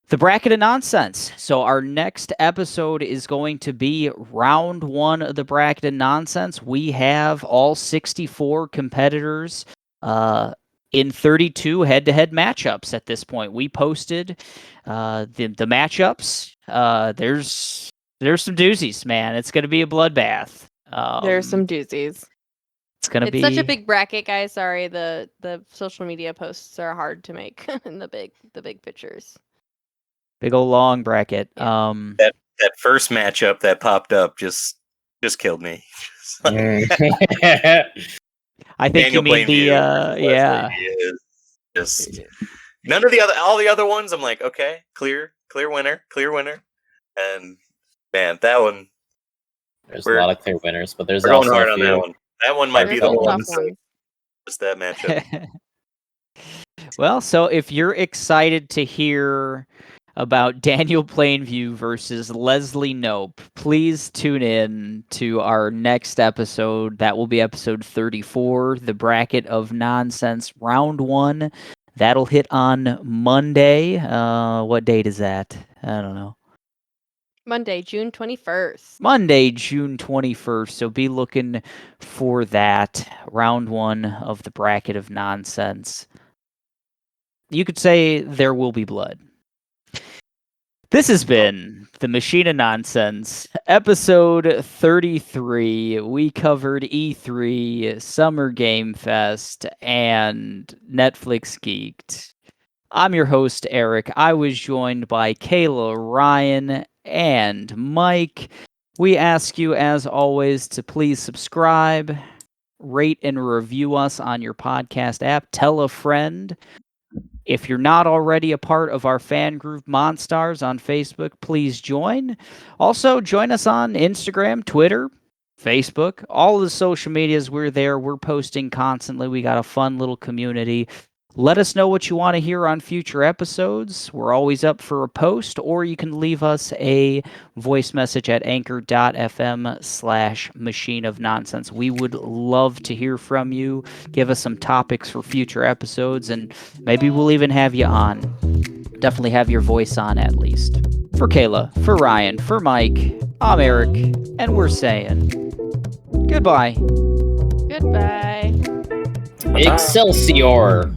the bracket of nonsense. So our next episode is going to be round 1 of the bracket of nonsense. We have all 64 competitors in 32 head-to-head matchups at this point. We posted the matchups. There's some doozies, man. It's going to be a bloodbath. There's some doozies. It's such a big bracket, guys. Sorry, the social media posts are hard to make in the big pictures. Big old long bracket. Yeah. That first matchup that popped up just killed me. I think Daniel you mean the yeah. Just none of all the other ones. I'm like, okay, clear winner, and man, that one. There's a lot of clear winners, but there's we're also going hard on that one. That one might be the one. Just that matchup. Well, so if you're excited to hear about Daniel Plainview versus Leslie Nope, please tune in to our next episode. That will be episode 34, the bracket of nonsense, round 1. That'll hit on Monday. What date is that? I don't know. Monday, June 21st. Monday, June 21st. So be looking for that, round 1 of the bracket of nonsense. You could say there will be blood. This has been the Machine of Nonsense, episode 33. We covered E3, Summer Game Fest, and Netflix Geeked. I'm your host, Eric. I was joined by Kayla, Ryan, and Mike. We ask you, as always, to please subscribe, rate, and review us on your podcast app. Tell a friend. If you're not already a part of our fan group Monstars on Facebook, please join. Also, join us on Instagram, Twitter, Facebook, all the social medias. We're there. We're posting constantly. We got a fun little community. Let us know what you want to hear on future episodes. We're always up for a post, or you can leave us a voice message at anchor.fm/machine of nonsense. We would love to hear from you. Give us some topics for future episodes, and maybe we'll even have you on. Definitely have your voice on at least. For Kayla, for Ryan, for Mike, I'm Eric, and we're saying goodbye. Goodbye. Excelsior!